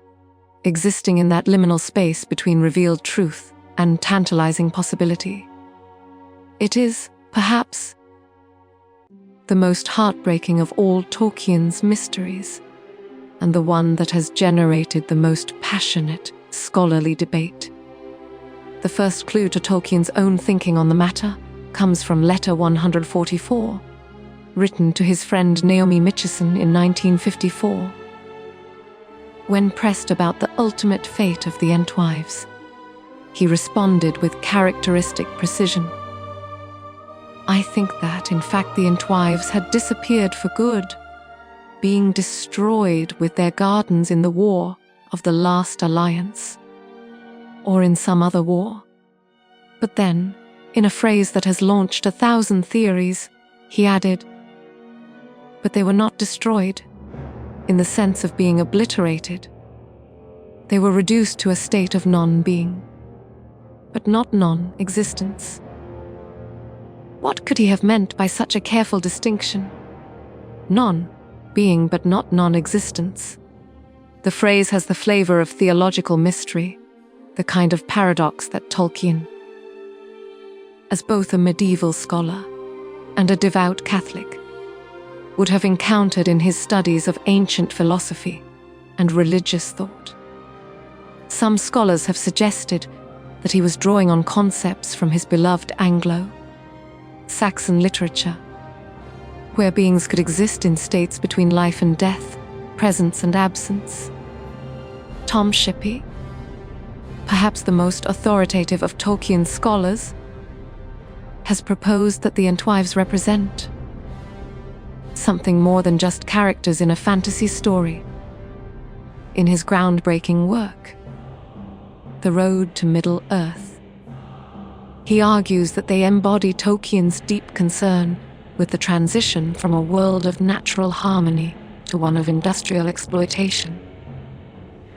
existing in that liminal space between revealed truth and tantalizing possibility. It is, perhaps, the most heartbreaking of all Tolkien's mysteries, and the one that has generated the most passionate, scholarly debate. The first clue to Tolkien's own thinking on the matter comes from Letter 144, written to his friend Naomi Mitchison in 1954. When pressed about the ultimate fate of the Entwives, he responded with characteristic precision. I think that, in fact, the Entwives had disappeared for good, being destroyed with their gardens in the War of the Last Alliance, or in some other war. But then, in a phrase that has launched 1,000 theories, he added, but they were not destroyed, in the sense of being obliterated. They were reduced to a state of non-being, but not non-existence. What could he have meant by such a careful distinction? Non-being but not non-existence. The phrase has the flavor of theological mystery, the kind of paradox that Tolkien, as both a medieval scholar and a devout Catholic, would have encountered in his studies of ancient philosophy and religious thought. Some scholars have suggested that he was drawing on concepts from his beloved Anglo-Saxon literature, where beings could exist in states between life and death, presence and absence. Tom Shippey, perhaps the most authoritative of Tolkien's scholars, has proposed that the Entwives represent something more than just characters in a fantasy story. In his groundbreaking work, The Road to Middle-earth, he argues that they embody Tolkien's deep concern with the transition from a world of natural harmony to one of industrial exploitation.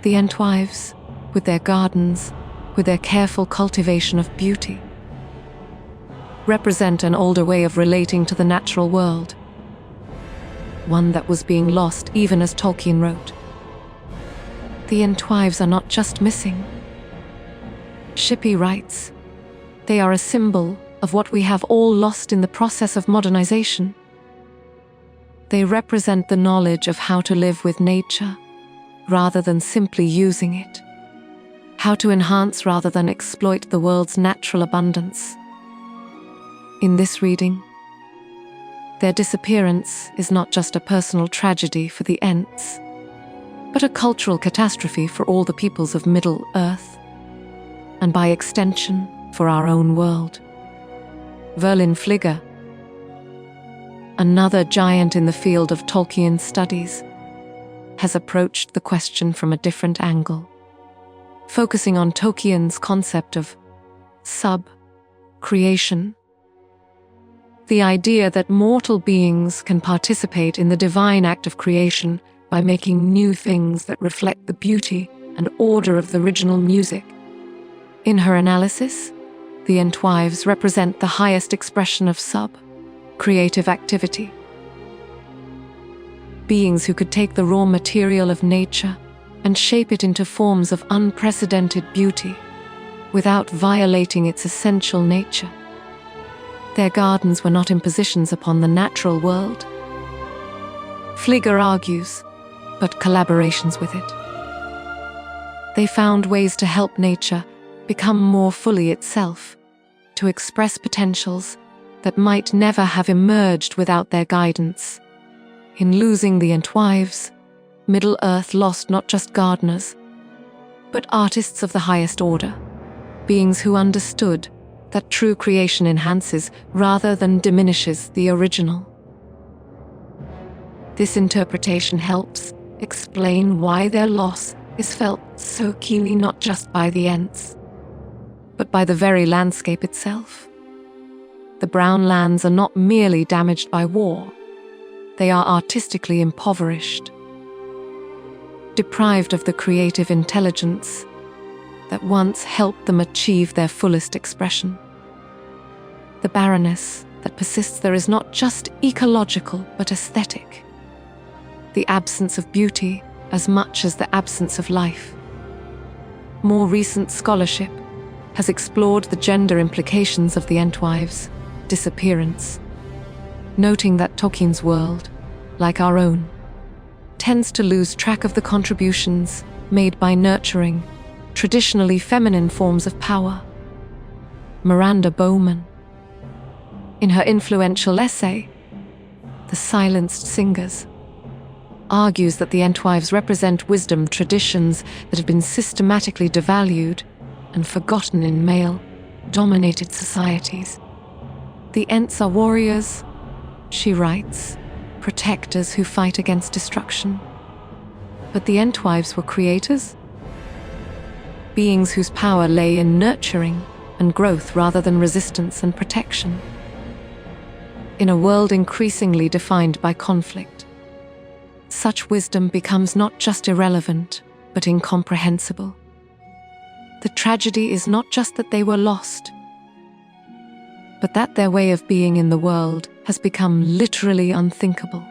The Entwives, with their gardens, with their careful cultivation of beauty, represent an older way of relating to the natural world, one that was being lost even as Tolkien wrote. The Entwives are not just missing. Shippey writes, they are a symbol of what we have all lost in the process of modernization. They represent the knowledge of how to live with nature rather than simply using it, how to enhance rather than exploit the world's natural abundance. In this reading, their disappearance is not just a personal tragedy for the Ents, but a cultural catastrophe for all the peoples of Middle-earth, and by extension, for our own world. Verlin Fligger, another giant in the field of Tolkien studies, has approached the question from a different angle, focusing on Tolkien's concept of sub-creation, the idea that mortal beings can participate in the divine act of creation by making new things that reflect the beauty and order of the original music. In her analysis, the Entwives represent the highest expression of sub-creative activity. Beings who could take the raw material of nature and shape it into forms of unprecedented beauty without violating its essential nature. Their gardens were not impositions upon the natural world, Fligger argues, but collaborations with it. They found ways to help nature become more fully itself, to express potentials that might never have emerged without their guidance. In losing the Entwives, Middle-earth lost not just gardeners, but artists of the highest order, beings who understood that true creation enhances rather than diminishes the original. This interpretation helps explain why their loss is felt so keenly not just by the Ents, but by the very landscape itself. The Brown Lands are not merely damaged by war, they are artistically impoverished, deprived of the creative intelligence that once helped them achieve their fullest expression. The barrenness that persists there is not just ecological but aesthetic. The absence of beauty as much as the absence of life. More recent scholarship has explored the gender implications of the Entwives' disappearance, noting that Tolkien's world, like our own, tends to lose track of the contributions made by nurturing, traditionally feminine forms of power. Miranda Bowman, in her influential essay, The Silenced Singers, argues that the Entwives represent wisdom traditions that have been systematically devalued and forgotten in male-dominated societies. The Ents are warriors, she writes, protectors who fight against destruction. But the Entwives were creators, beings whose power lay in nurturing and growth rather than resistance and protection. In a world increasingly defined by conflict, such wisdom becomes not just irrelevant, but incomprehensible. The tragedy is not just that they were lost, but that their way of being in the world has become literally unthinkable.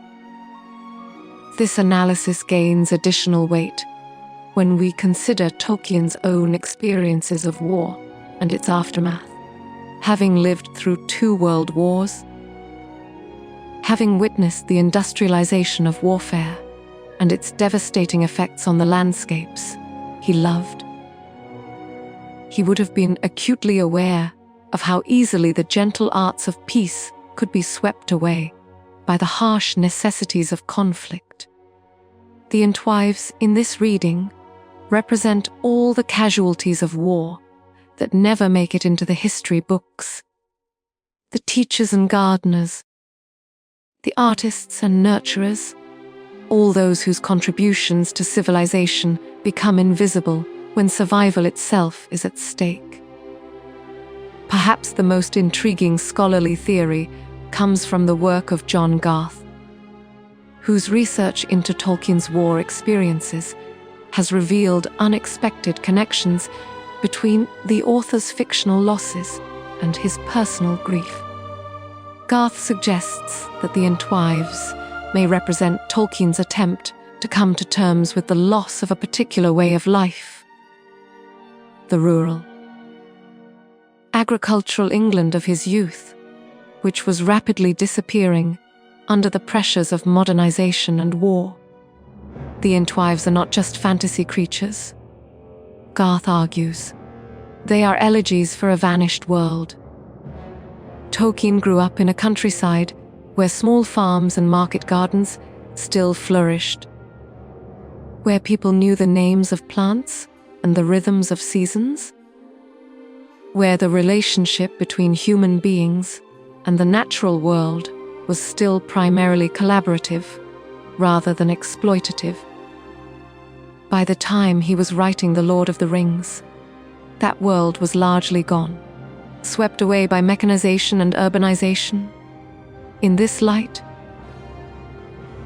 This analysis gains additional weight when we consider Tolkien's own experiences of war and its aftermath. Having lived through 2 world wars, having witnessed the industrialization of warfare and its devastating effects on the landscapes he loved, he would have been acutely aware of how easily the gentle arts of peace could be swept away by the harsh necessities of conflict. The Entwives in this reading represent all the casualties of war that never make it into the history books. The teachers and gardeners, the artists and nurturers, all those whose contributions to civilization become invisible when survival itself is at stake. Perhaps the most intriguing scholarly theory comes from the work of John Garth, whose research into Tolkien's war experiences has revealed unexpected connections between the author's fictional losses and his personal grief. Garth suggests that the Entwives may represent Tolkien's attempt to come to terms with the loss of a particular way of life. The rural, agricultural England of his youth, which was rapidly disappearing under the pressures of modernization and war. The Entwives are not just fantasy creatures, Garth argues. They are elegies for a vanished world. Tolkien grew up in a countryside where small farms and market gardens still flourished, where people knew the names of plants and the rhythms of seasons, where the relationship between human beings and the natural world was still primarily collaborative rather than exploitative. By the time he was writing The Lord of the Rings, that world was largely gone, swept away by mechanization and urbanization. In this light,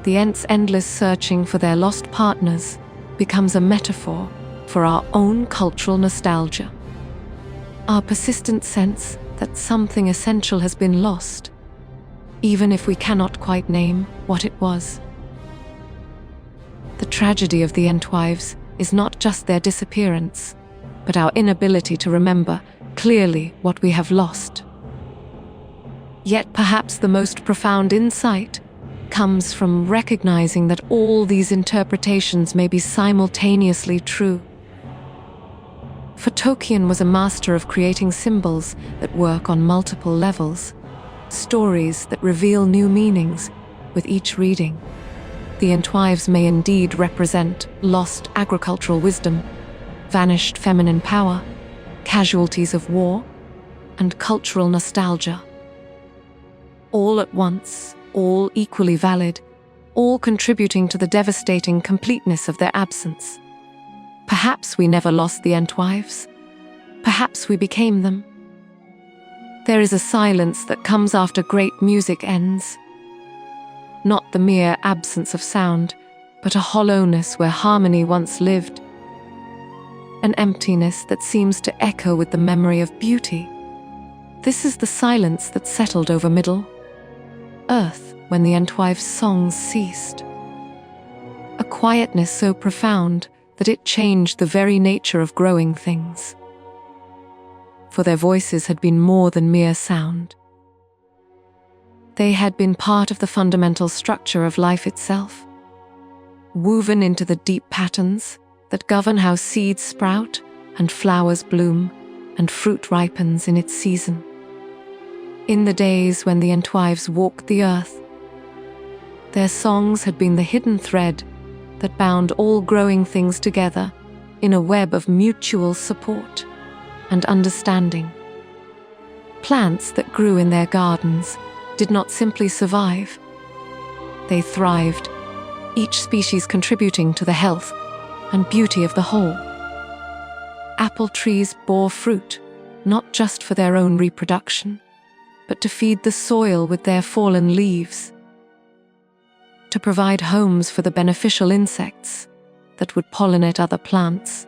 the Ents' endless searching for their lost partners becomes a metaphor for our own cultural nostalgia. Our persistent sense that something essential has been lost, even if we cannot quite name what it was. The tragedy of the Entwives is not just their disappearance, but our inability to remember clearly what we have lost. Yet perhaps the most profound insight comes from recognizing that all these interpretations may be simultaneously true. For Tolkien was a master of creating symbols that work on multiple levels, stories that reveal new meanings with each reading. The Entwives may indeed represent lost agricultural wisdom, vanished feminine power, casualties of war, and cultural nostalgia. All at once, all equally valid, all contributing to the devastating completeness of their absence. Perhaps we never lost the Entwives. Perhaps we became them. There is a silence that comes after great music ends. Not the mere absence of sound, but a hollowness where harmony once lived. An emptiness that seems to echo with the memory of beauty. This is the silence that settled over Middle-earth when the Entwives' songs ceased. A quietness so profound that it changed the very nature of growing things. For their voices had been more than mere sound. They had been part of the fundamental structure of life itself, woven into the deep patterns that govern how seeds sprout and flowers bloom and fruit ripens in its season. In the days when the Entwives walked the earth, their songs had been the hidden thread that bound all growing things together in a web of mutual support and understanding. Plants that grew in their gardens did not simply survive. They thrived, each species contributing to the health and beauty of the whole. Apple trees bore fruit, not just for their own reproduction, but to feed the soil with their fallen leaves, to provide homes for the beneficial insects that would pollinate other plants,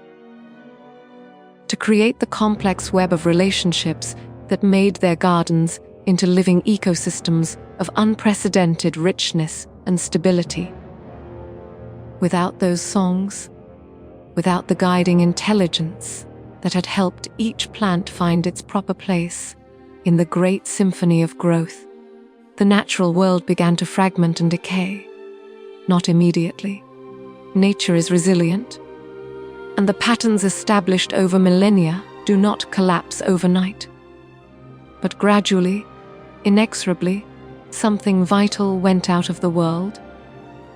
to create the complex web of relationships that made their gardens into living ecosystems of unprecedented richness and stability. Without those songs, without the guiding intelligence that had helped each plant find its proper place in the great symphony of growth, the natural world began to fragment and decay. Not immediately. Nature is resilient, and the patterns established over millennia do not collapse overnight. But gradually, inexorably, something vital went out of the world.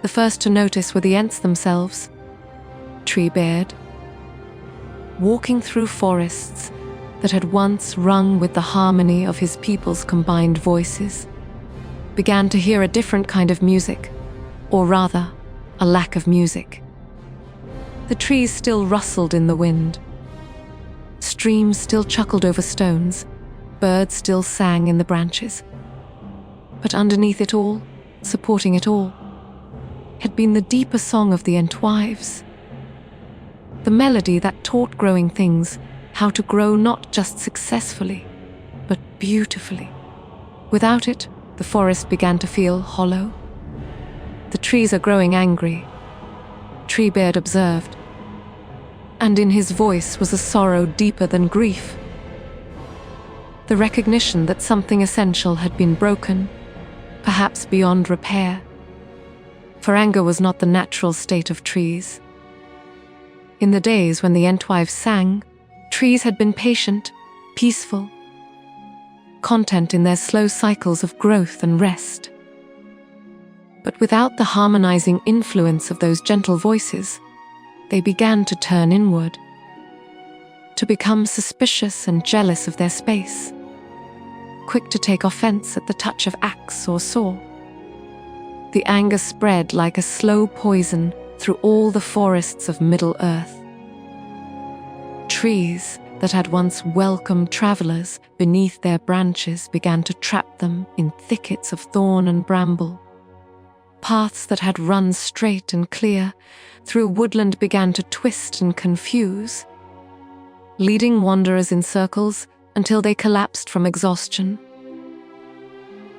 The first to notice were the Ents themselves. Treebeard, walking through forests that had once rung with the harmony of his people's combined voices, began to hear a different kind of music, or rather, a lack of music. The trees still rustled in the wind. Streams still chuckled over stones, birds still sang in the branches. But underneath it all, supporting it all, had been the deeper song of the Entwives. The melody that taught growing things how to grow not just successfully, but beautifully. Without it, the forest began to feel hollow. The trees are growing angry, Treebeard observed, and in his voice was a sorrow deeper than grief. The recognition that something essential had been broken, perhaps beyond repair. For anger was not the natural state of trees. In the days when the Entwives sang, trees had been patient, peaceful, content in their slow cycles of growth and rest. But without the harmonizing influence of those gentle voices, they began to turn inward, to become suspicious and jealous of their space, quick to take offense at the touch of axe or saw. The anger spread like a slow poison through all the forests of Middle-earth. Trees that had once welcomed travelers beneath their branches began to trap them in thickets of thorn and bramble. Paths that had run straight and clear through woodland began to twist and confuse, leading wanderers in circles until they collapsed from exhaustion.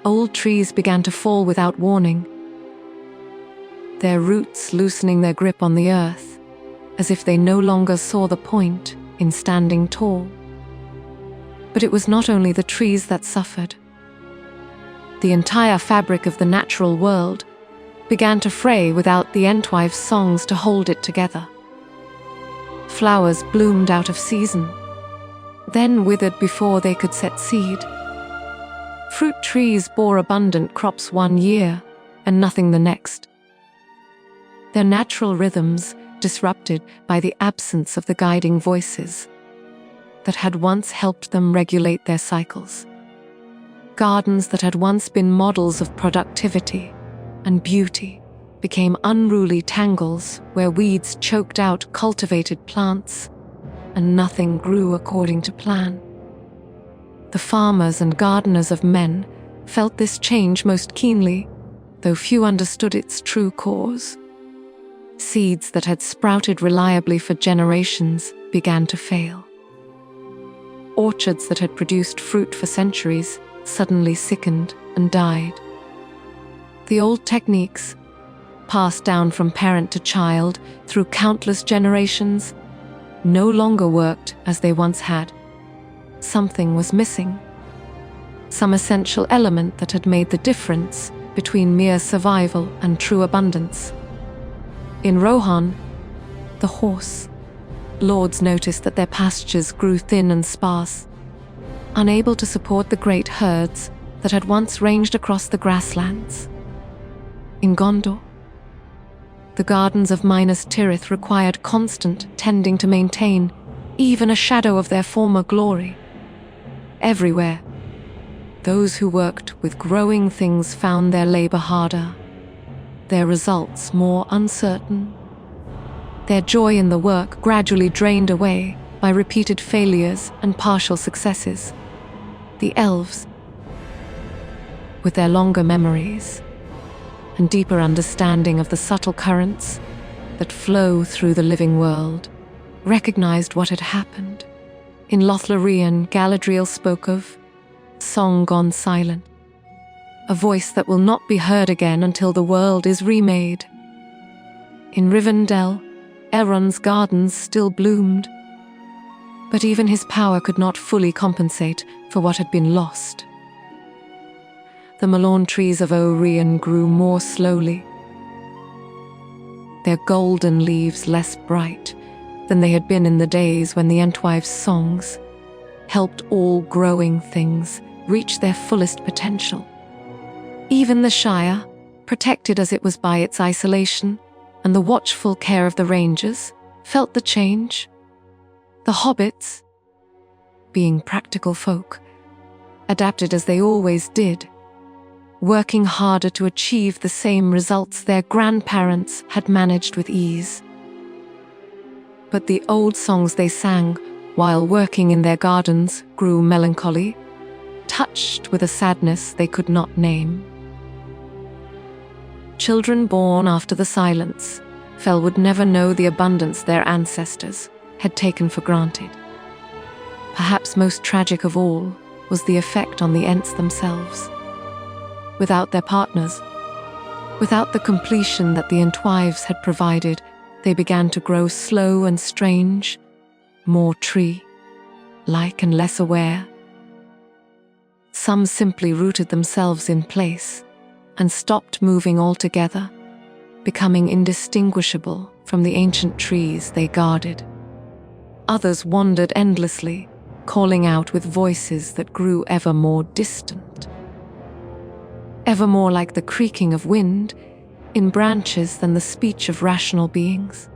Old trees began to fall without warning, their roots loosening their grip on the earth, as if they no longer saw the point in standing tall. But it was not only the trees that suffered. The entire fabric of the natural world began to fray without the Entwives' songs to hold it together. Flowers bloomed out of season, then withered before they could set seed. Fruit trees bore abundant crops one year and nothing the next. Their natural rhythms disrupted by the absence of the guiding voices that had once helped them regulate their cycles. Gardens that had once been models of productivity and beauty became unruly tangles where weeds choked out cultivated plants and nothing grew according to plan. The farmers and gardeners of men felt this change most keenly, though few understood its true cause. Seeds that had sprouted reliably for generations began to fail. orchards that had produced fruit for centuries suddenly sickened and died. The old techniques, passed down from parent to child through countless generations, no longer worked as they once had. Something was missing. Some essential element that had made the difference between mere survival and true abundance. In Rohan, the horse, lords noticed that their pastures grew thin and sparse, unable to support the great herds that had once ranged across the grasslands. In Gondor, the gardens of Minas Tirith required constant tending to maintain even a shadow of their former glory. Everywhere, those who worked with growing things found their labor harder, their results more uncertain. Their joy in the work gradually drained away by repeated failures and partial successes. The elves, with their longer memories and deeper understanding of the subtle currents that flow through the living world, recognized what had happened. In Lothlorien, Galadriel spoke of song gone silent, a voice that will not be heard again until the world is remade. In Rivendell, Elrond's gardens still bloomed, but even his power could not fully compensate for what had been lost. The Malorn trees of Orien grew more slowly, their golden leaves less bright than they had been in the days when the Entwives' songs helped all growing things reach their fullest potential. Even the Shire, protected as it was by its isolation and the watchful care of the rangers, felt the change. The hobbits, being practical folk, adapted as they always did, working harder to achieve the same results their grandparents had managed with ease. But the old songs they sang while working in their gardens grew melancholy, touched with a sadness they could not name. Children born after the silence, Fel would never know the abundance their ancestors had taken for granted. Perhaps most tragic of all was the effect on the Ents themselves. Without their partners, without the completion that the Entwives had provided, they began to grow slow and strange, more tree-like and less aware. Some simply rooted themselves in place and stopped moving altogether, becoming indistinguishable from the ancient trees they guarded. Others wandered endlessly, calling out with voices that grew ever more distant, ever more like the creaking of wind in branches than the speech of rational beings.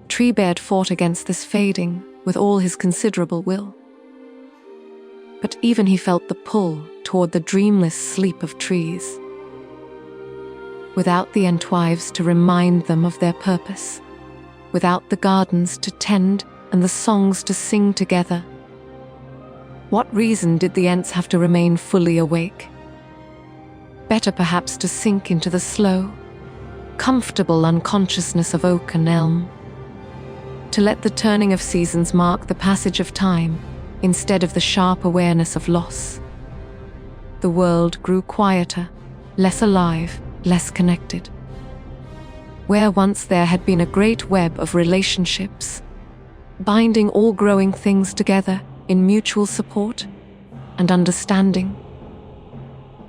Treebeard fought against this fading with all his considerable will. But even he felt the pull toward the dreamless sleep of trees. Without the Entwives to remind them of their purpose, without the gardens to tend and the songs to sing together, what reason did the Ents have to remain fully awake? Better perhaps to sink into the slow, comfortable unconsciousness of oak and elm, to let the turning of seasons mark the passage of time instead of the sharp awareness of loss. The world grew quieter, less alive, less connected. Where once there had been a great web of relationships, binding all growing things together in mutual support and understanding,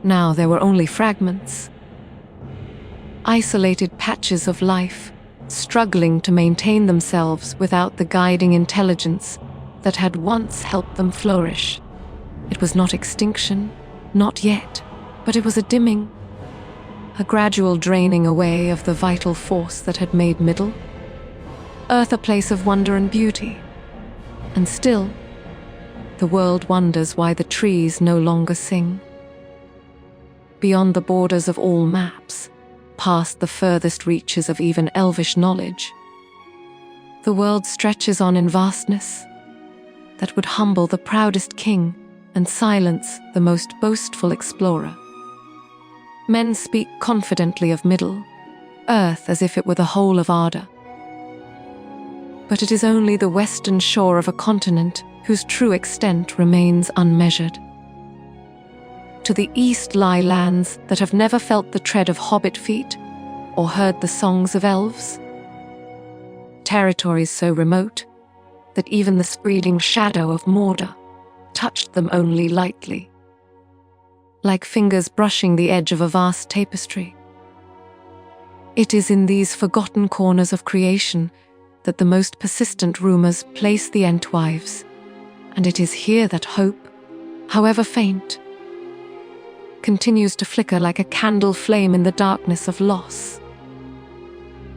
now there were only fragments, isolated patches of life, struggling to maintain themselves without the guiding intelligence that had once helped them flourish. It was not extinction, not yet, but it was a dimming, a gradual draining away of the vital force that had made Middle Earth a place of wonder and beauty. And still, the world wonders why the trees no longer sing. Beyond the borders of all maps, past the furthest reaches of even elvish knowledge, the world stretches on in vastness that would humble the proudest king and silence the most boastful explorer. Men speak confidently of Middle Earth as if it were the whole of Arda. But it is only the western shore of a continent whose true extent remains unmeasured. To the east lie lands that have never felt the tread of hobbit feet or heard the songs of elves. Territories so remote that even the spreading shadow of Mordor touched them only lightly, like fingers brushing the edge of a vast tapestry. It is in these forgotten corners of creation that the most persistent rumors place the Entwives, and it is here that hope, however faint, continues to flicker like a candle flame in the darkness of loss.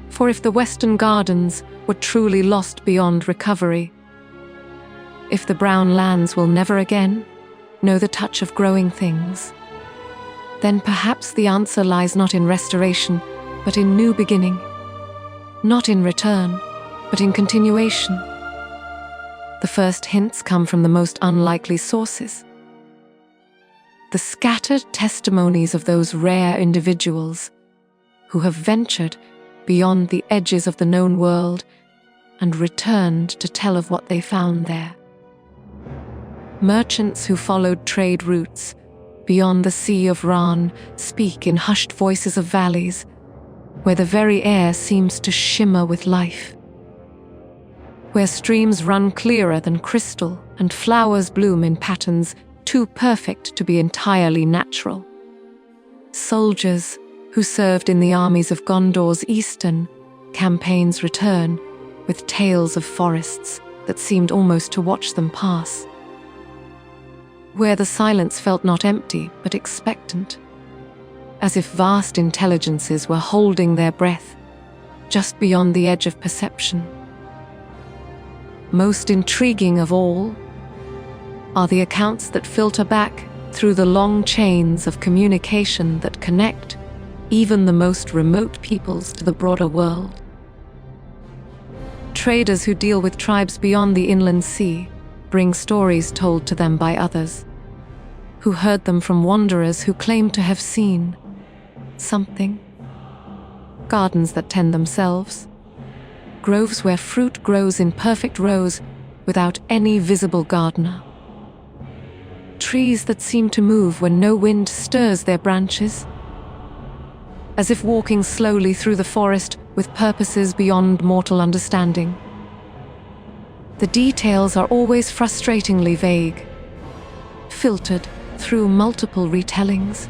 For if the Western Gardens were truly lost beyond recovery, if the brown lands will never again know the touch of growing things, then perhaps the answer lies not in restoration, but in new beginning, not in return, but in continuation. The first hints come from the most unlikely sources. The scattered testimonies of those rare individuals who have ventured beyond the edges of the known world and returned to tell of what they found there. Merchants who followed trade routes beyond the Sea of Ran speak in hushed voices of valleys where the very air seems to shimmer with life, where streams run clearer than crystal and flowers bloom in patterns too perfect to be entirely natural. Soldiers who served in the armies of Gondor's eastern campaigns return with tales of forests that seemed almost to watch them pass, where the silence felt not empty but expectant, as if vast intelligences were holding their breath just beyond the edge of perception. Most intriguing of all are the accounts that filter back through the long chains of communication that connect even the most remote peoples to the broader world. Traders who deal with tribes beyond the inland sea bring stories told to them by others, who heard them from wanderers who claim to have seen something. Gardens that tend themselves, groves where fruit grows in perfect rows without any visible gardener, trees that seem to move when no wind stirs their branches, as if walking slowly through the forest with purposes beyond mortal understanding. The details are always frustratingly vague, filtered through multiple retellings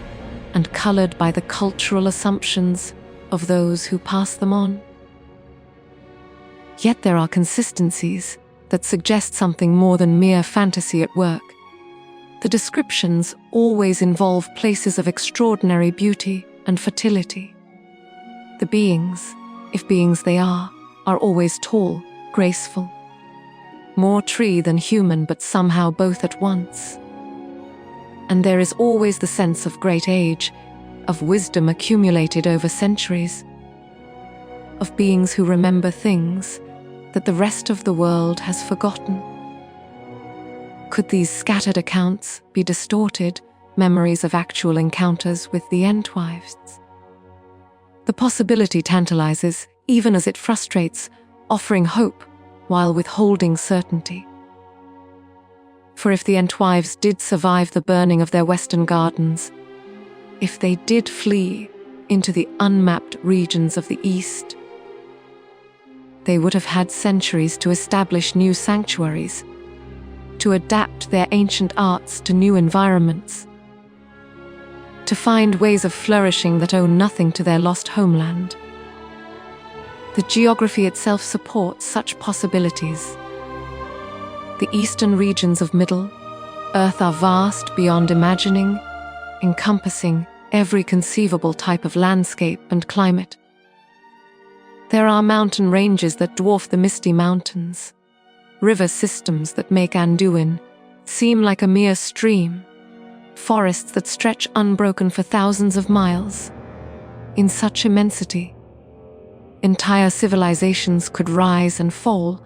and colored by the cultural assumptions of those who pass them on. Yet there are consistencies that suggest something more than mere fantasy at work. The descriptions always involve places of extraordinary beauty and fertility. The beings, if beings they are always tall, graceful, more tree than human, but somehow both at once. And there is always the sense of great age, of wisdom accumulated over centuries, of beings who remember things that the rest of the world has forgotten. Could these scattered accounts be distorted memories of actual encounters with the Entwives? The possibility tantalizes, even as it frustrates, offering hope while withholding certainty. For if the Entwives did survive the burning of their western gardens, if they did flee into the unmapped regions of the east, they would have had centuries to establish new sanctuaries, to adapt their ancient arts to new environments, to find ways of flourishing that owe nothing to their lost homeland. The geography itself supports such possibilities. The eastern regions of Middle-earth are vast beyond imagining, encompassing every conceivable type of landscape and climate. There are mountain ranges that dwarf the misty mountains, river systems that make Anduin seem like a mere stream, forests that stretch unbroken for thousands of miles. In such immensity, entire civilizations could rise and fall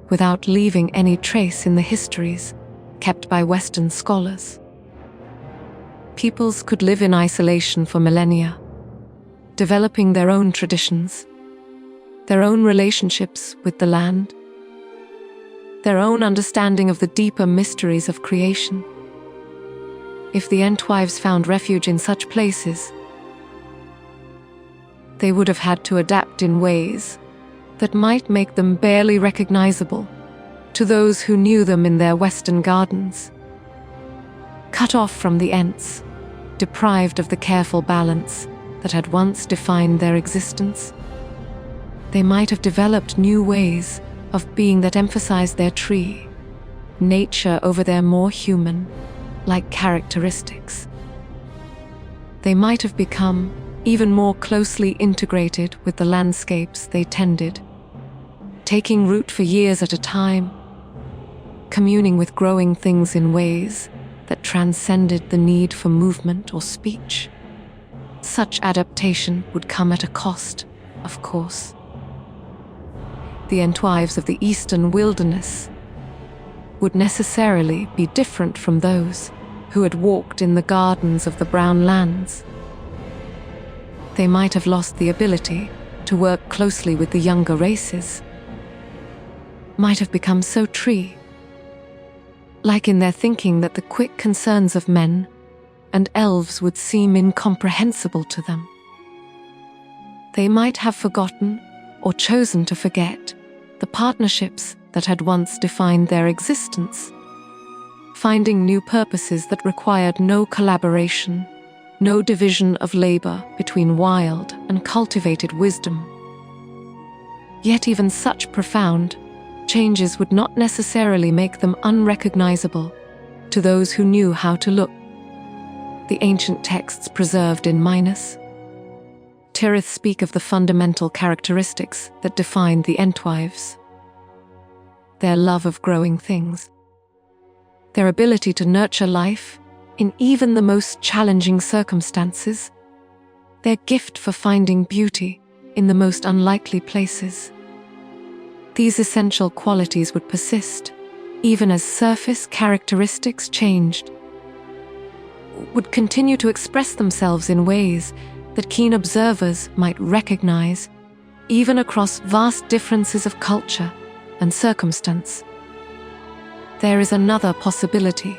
without leaving any trace in the histories kept by Western scholars. Peoples could live in isolation for millennia, developing their own traditions, their own relationships with the land, their own understanding of the deeper mysteries of creation. If the Entwives found refuge in such places, they would have had to adapt in ways that might make them barely recognizable to those who knew them in their Western gardens. Cut off from the Ents, deprived of the careful balance that had once defined their existence, they might have developed new ways of being that emphasized their tree, nature over their more human-like characteristics. They might have become even more closely integrated with the landscapes they tended, taking root for years at a time, communing with growing things in ways that transcended the need for movement or speech. Such adaptation would come at a cost, of course. The Entwives of the eastern wilderness would necessarily be different from those who had walked in the gardens of the Brown Lands. They might have lost the ability to work closely with the younger races, might have become so tree-like in their thinking that the quick concerns of men and elves would seem incomprehensible to them. They might have forgotten or chosen to forget the partnerships that had once defined their existence, finding new purposes that required no collaboration, no division of labor between wild and cultivated wisdom. Yet even such profound changes would not necessarily make them unrecognizable to those who knew how to look. The ancient texts preserved in Minas Tirith speak of the fundamental characteristics that defined the Entwives: their love of growing things, their ability to nurture life in even the most challenging circumstances, their gift for finding beauty in the most unlikely places. These essential qualities would persist even as surface characteristics changed, would continue to express themselves in ways that keen observers might recognize, even across vast differences of culture and circumstance. There is another possibility,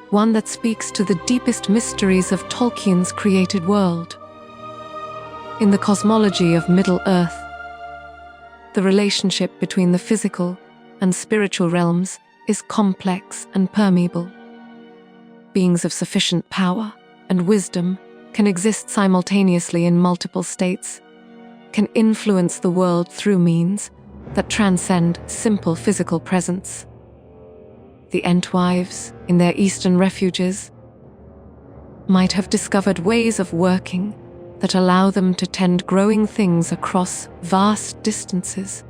one that speaks to the deepest mysteries of Tolkien's created world. In the cosmology of Middle-earth, the relationship between the physical and spiritual realms is complex and permeable. Beings of sufficient power and wisdom can exist simultaneously in multiple states, can influence the world through means that transcend simple physical presence. The Entwives, in their eastern refuges, might have discovered ways of working that allow them to tend growing things across vast distances,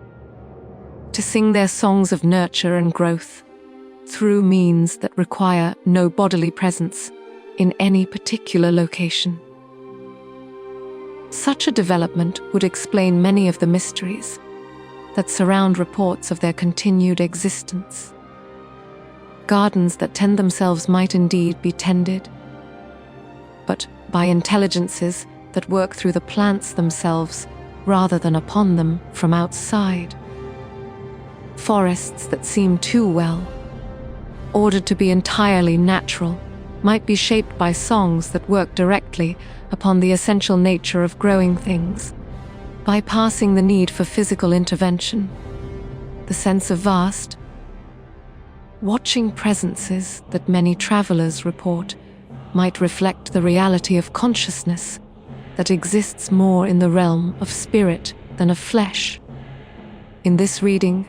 to sing their songs of nurture and growth through means that require no bodily presence in any particular location. Such a development would explain many of the mysteries that surround reports of their continued existence. Gardens that tend themselves might indeed be tended, but by intelligences that work through the plants themselves rather than upon them from outside. Forests that seem too well ordered to be entirely natural might be shaped by songs that work directly upon the essential nature of growing things, bypassing the need for physical intervention. The sense of vast, watching presences that many travelers report might reflect the reality of consciousness that exists more in the realm of spirit than of flesh. In this reading,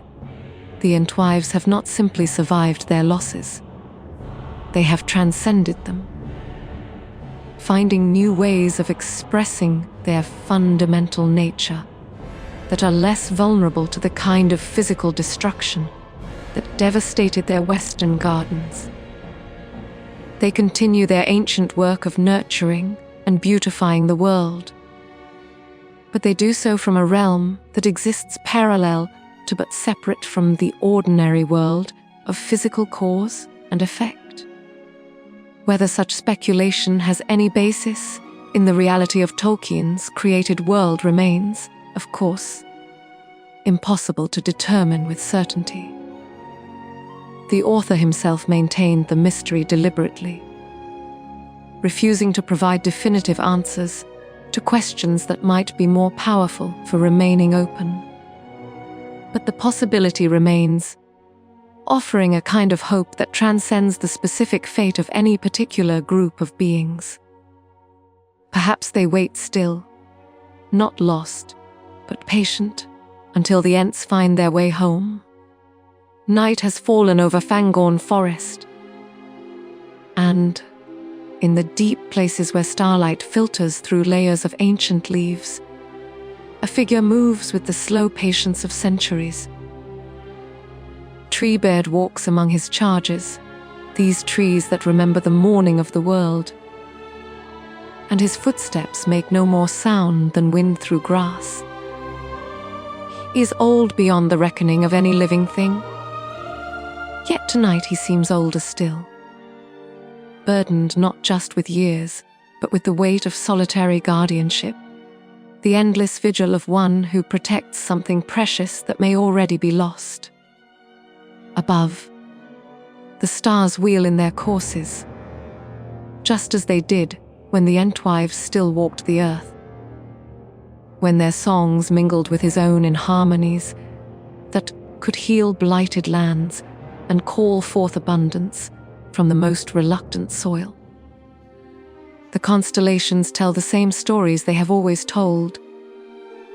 the Entwives have not simply survived their losses, they have transcended them, finding new ways of expressing their fundamental nature that are less vulnerable to the kind of physical destruction that devastated their western gardens. They continue their ancient work of nurturing and beautifying the world, but they do so from a realm that exists parallel to but separate from the ordinary world of physical cause and effect. Whether such speculation has any basis in the reality of Tolkien's created world remains, of course, impossible to determine with certainty. the author himself maintained the mystery deliberately, refusing to provide definitive answers to questions that might be more powerful for remaining open. But the possibility remains, offering a kind of hope that transcends the specific fate of any particular group of beings. Perhaps they wait still, not lost, but patient, until the Ents find their way home. Night has fallen over Fangorn Forest, and in the deep places where starlight filters through layers of ancient leaves, a figure moves with the slow patience of centuries. Treebeard walks among his charges, these trees that remember the morning of the world, and his footsteps make no more sound than wind through grass. He is old beyond the reckoning of any living thing, yet tonight he seems older still, burdened not just with years, but with the weight of solitary guardianship, the endless vigil of one who protects something precious that may already be lost. Above, the stars wheel in their courses, just as they did when the Entwives still walked the earth, when their songs mingled with his own in harmonies that could heal blighted lands and call forth abundance from the most reluctant soil. The constellations tell the same stories they have always told,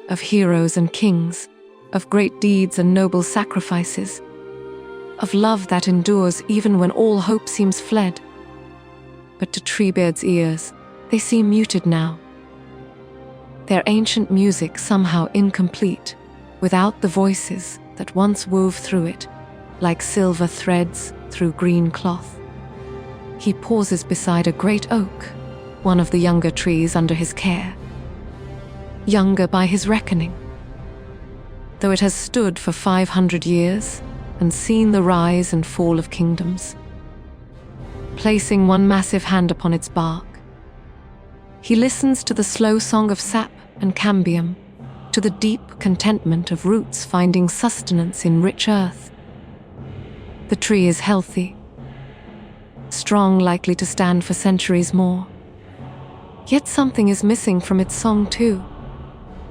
of heroes and kings, of great deeds and noble sacrifices, of love that endures even when all hope seems fled. But to Treebeard's ears, they seem muted now, their ancient music somehow incomplete, without the voices that once wove through it, like silver threads through green cloth. He pauses beside a great oak, one of the younger trees under his care. Younger by his reckoning, though it has stood for 500 years and seen the rise and fall of kingdoms. Placing one massive hand upon its bark, he listens to the slow song of sap and cambium, to the deep contentment of roots finding sustenance in rich earth. The tree is healthy, strong, likely to stand for centuries more. Yet something is missing from its song too,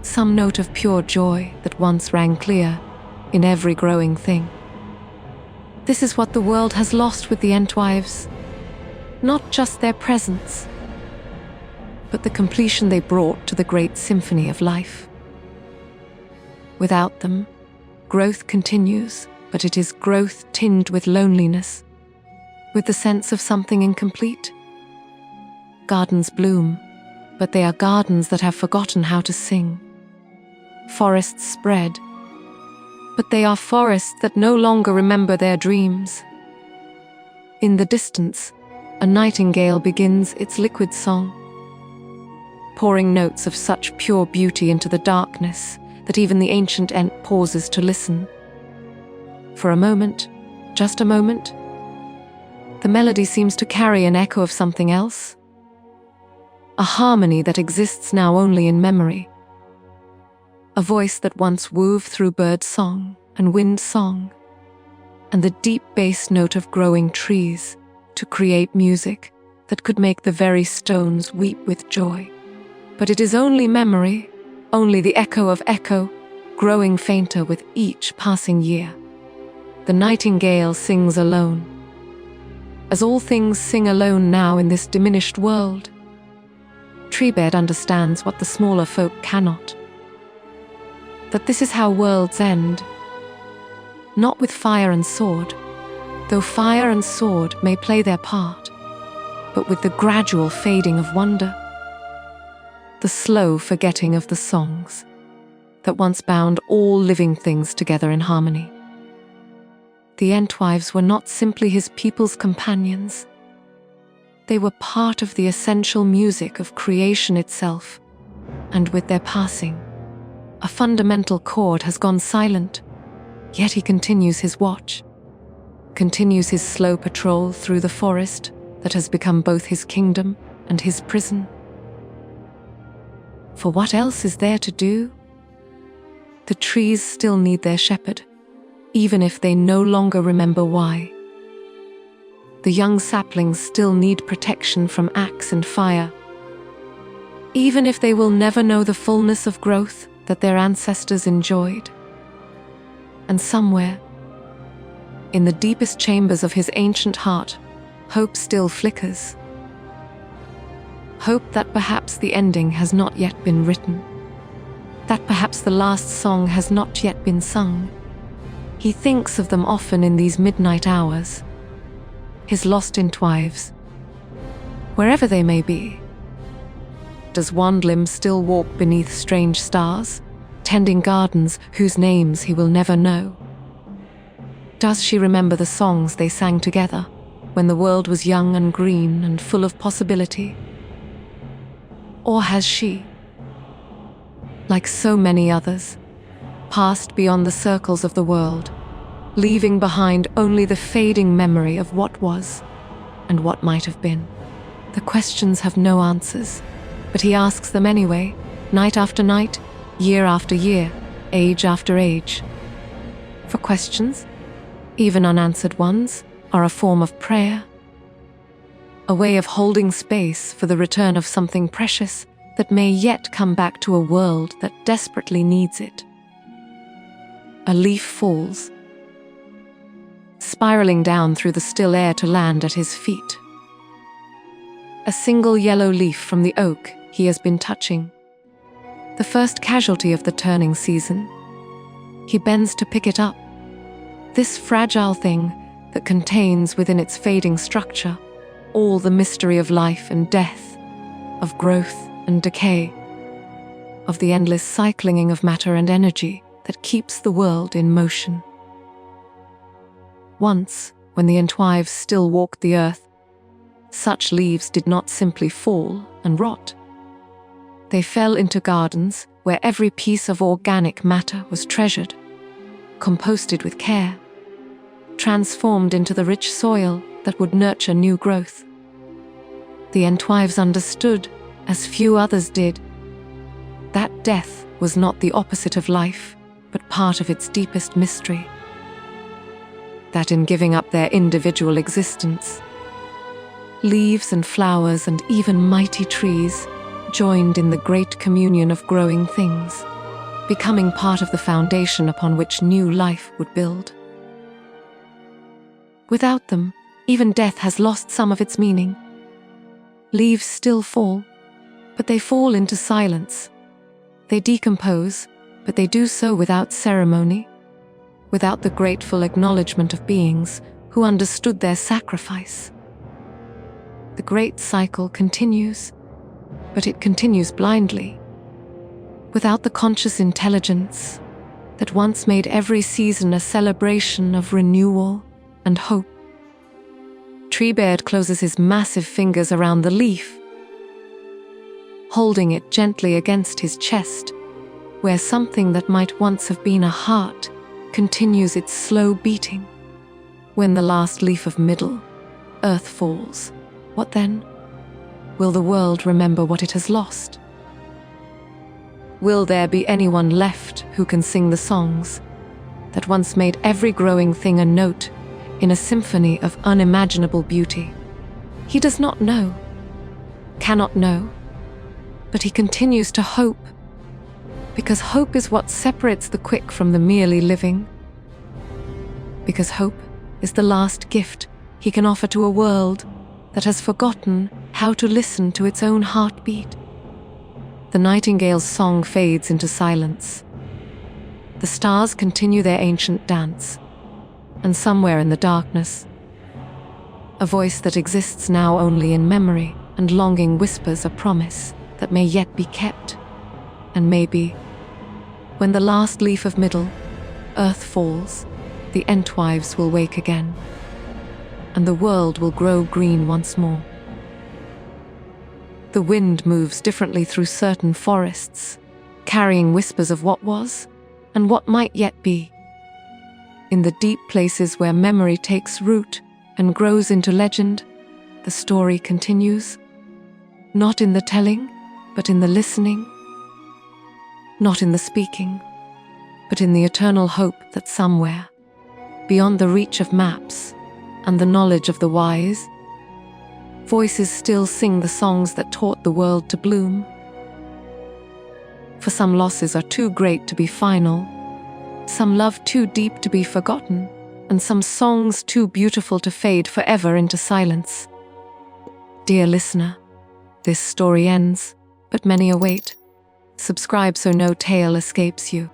some note of pure joy that once rang clear in every growing thing. This is what the world has lost with the Entwives, not just their presence, but the completion they brought to the great symphony of life. Without them, growth continues, but it is growth tinged with loneliness, with the sense of something incomplete. Gardens bloom, but they are gardens that have forgotten how to sing. Forests spread, but they are forests that no longer remember their dreams. In the distance, a nightingale begins its liquid song, pouring notes of such pure beauty into the darkness that even the ancient Ent pauses to listen. For a moment, just a moment, the melody seems to carry an echo of something else, a harmony that exists now only in memory, a voice that once wove through bird song and wind song, and the deep bass note of growing trees to create music that could make the very stones weep with joy. But it is only memory, only the echo of echo, growing fainter with each passing year. The nightingale sings alone, as all things sing alone now in this diminished world. Treebeard understands what the smaller folk cannot, that this is how worlds end, not with fire and sword, though fire and sword may play their part, but with the gradual fading of wonder, the slow forgetting of the songs that once bound all living things together in harmony. The Entwives were not simply his people's companions. They were part of the essential music of creation itself, and with their passing, a fundamental chord has gone silent, yet he continues his watch, continues his slow patrol through the forest that has become both his kingdom and his prison. For what else is there to do? The trees still need their shepherd, even if they no longer remember why. The young saplings still need protection from axe and fire, even if they will never know the fullness of growth that their ancestors enjoyed. And somewhere, in the deepest chambers of his ancient heart, hope still flickers. Hope that perhaps the ending has not yet been written, that perhaps the last song has not yet been sung. He thinks of them often in these midnight hours, his lost Entwives, wherever they may be. Does Wandlim still walk beneath strange stars, tending gardens whose names he will never know? Does she remember the songs they sang together when the world was young and green and full of possibility? Or has she, like so many others, passed beyond the circles of the world, leaving behind only the fading memory of what was and what might have been? The questions have no answers, but he asks them anyway, night after night, year after year, age after age. For questions, even unanswered ones, are a form of prayer, a way of holding space for the return of something precious that may yet come back to a world that desperately needs it. A leaf falls, spiraling down through the still air to land at his feet. A single yellow leaf from the oak he has been touching, the first casualty of the turning season. He bends to pick it up, this fragile thing that contains within its fading structure all the mystery of life and death, of growth and decay, of the endless cycling of matter and energy that keeps the world in motion. Once, when the Entwives still walked the earth, such leaves did not simply fall and rot. They fell into gardens where every piece of organic matter was treasured, composted with care, transformed into the rich soil that would nurture new growth. The Entwives understood, as few others did, that death was not the opposite of life, but part of its deepest mystery. That in giving up their individual existence, leaves and flowers and even mighty trees joined in the great communion of growing things, becoming part of the foundation upon which new life would build. Without them, even death has lost some of its meaning. Leaves still fall, but they fall into silence. They decompose, but they do so without ceremony, without the grateful acknowledgement of beings who understood their sacrifice. The great cycle continues, but it continues blindly, without the conscious intelligence that once made every season a celebration of renewal and hope. Treebeard closes his massive fingers around the leaf, holding it gently against his chest, where something that might once have been a heart continues its slow beating. When the last leaf of middle earth falls, what then? Will the world remember what it has lost? Will there be anyone left who can sing the songs that once made every growing thing a note in a symphony of unimaginable beauty? He does not know, cannot know, but he continues to hope, because hope is what separates the quick from the merely living. Because hope is the last gift he can offer to a world that has forgotten how to listen to its own heartbeat. The nightingale's song fades into silence. The stars continue their ancient dance, and somewhere in the darkness, a voice that exists now only in memory and longing whispers a promise that may yet be kept, and maybe, when the last leaf of middle earth falls, the Entwives will wake again, and the world will grow green once more. The wind moves differently through certain forests, carrying whispers of what was and what might yet be. In the deep places where memory takes root and grows into legend, the story continues, not in the telling, but in the listening, not in the speaking, but in the eternal hope that somewhere, beyond the reach of maps, and the knowledge of the wise. Voices still sing the songs that taught the world to bloom. For some losses are too great to be final, some love too deep to be forgotten, and some songs too beautiful to fade forever into silence. Dear listener, this story ends, but many await. Subscribe so no tale escapes you.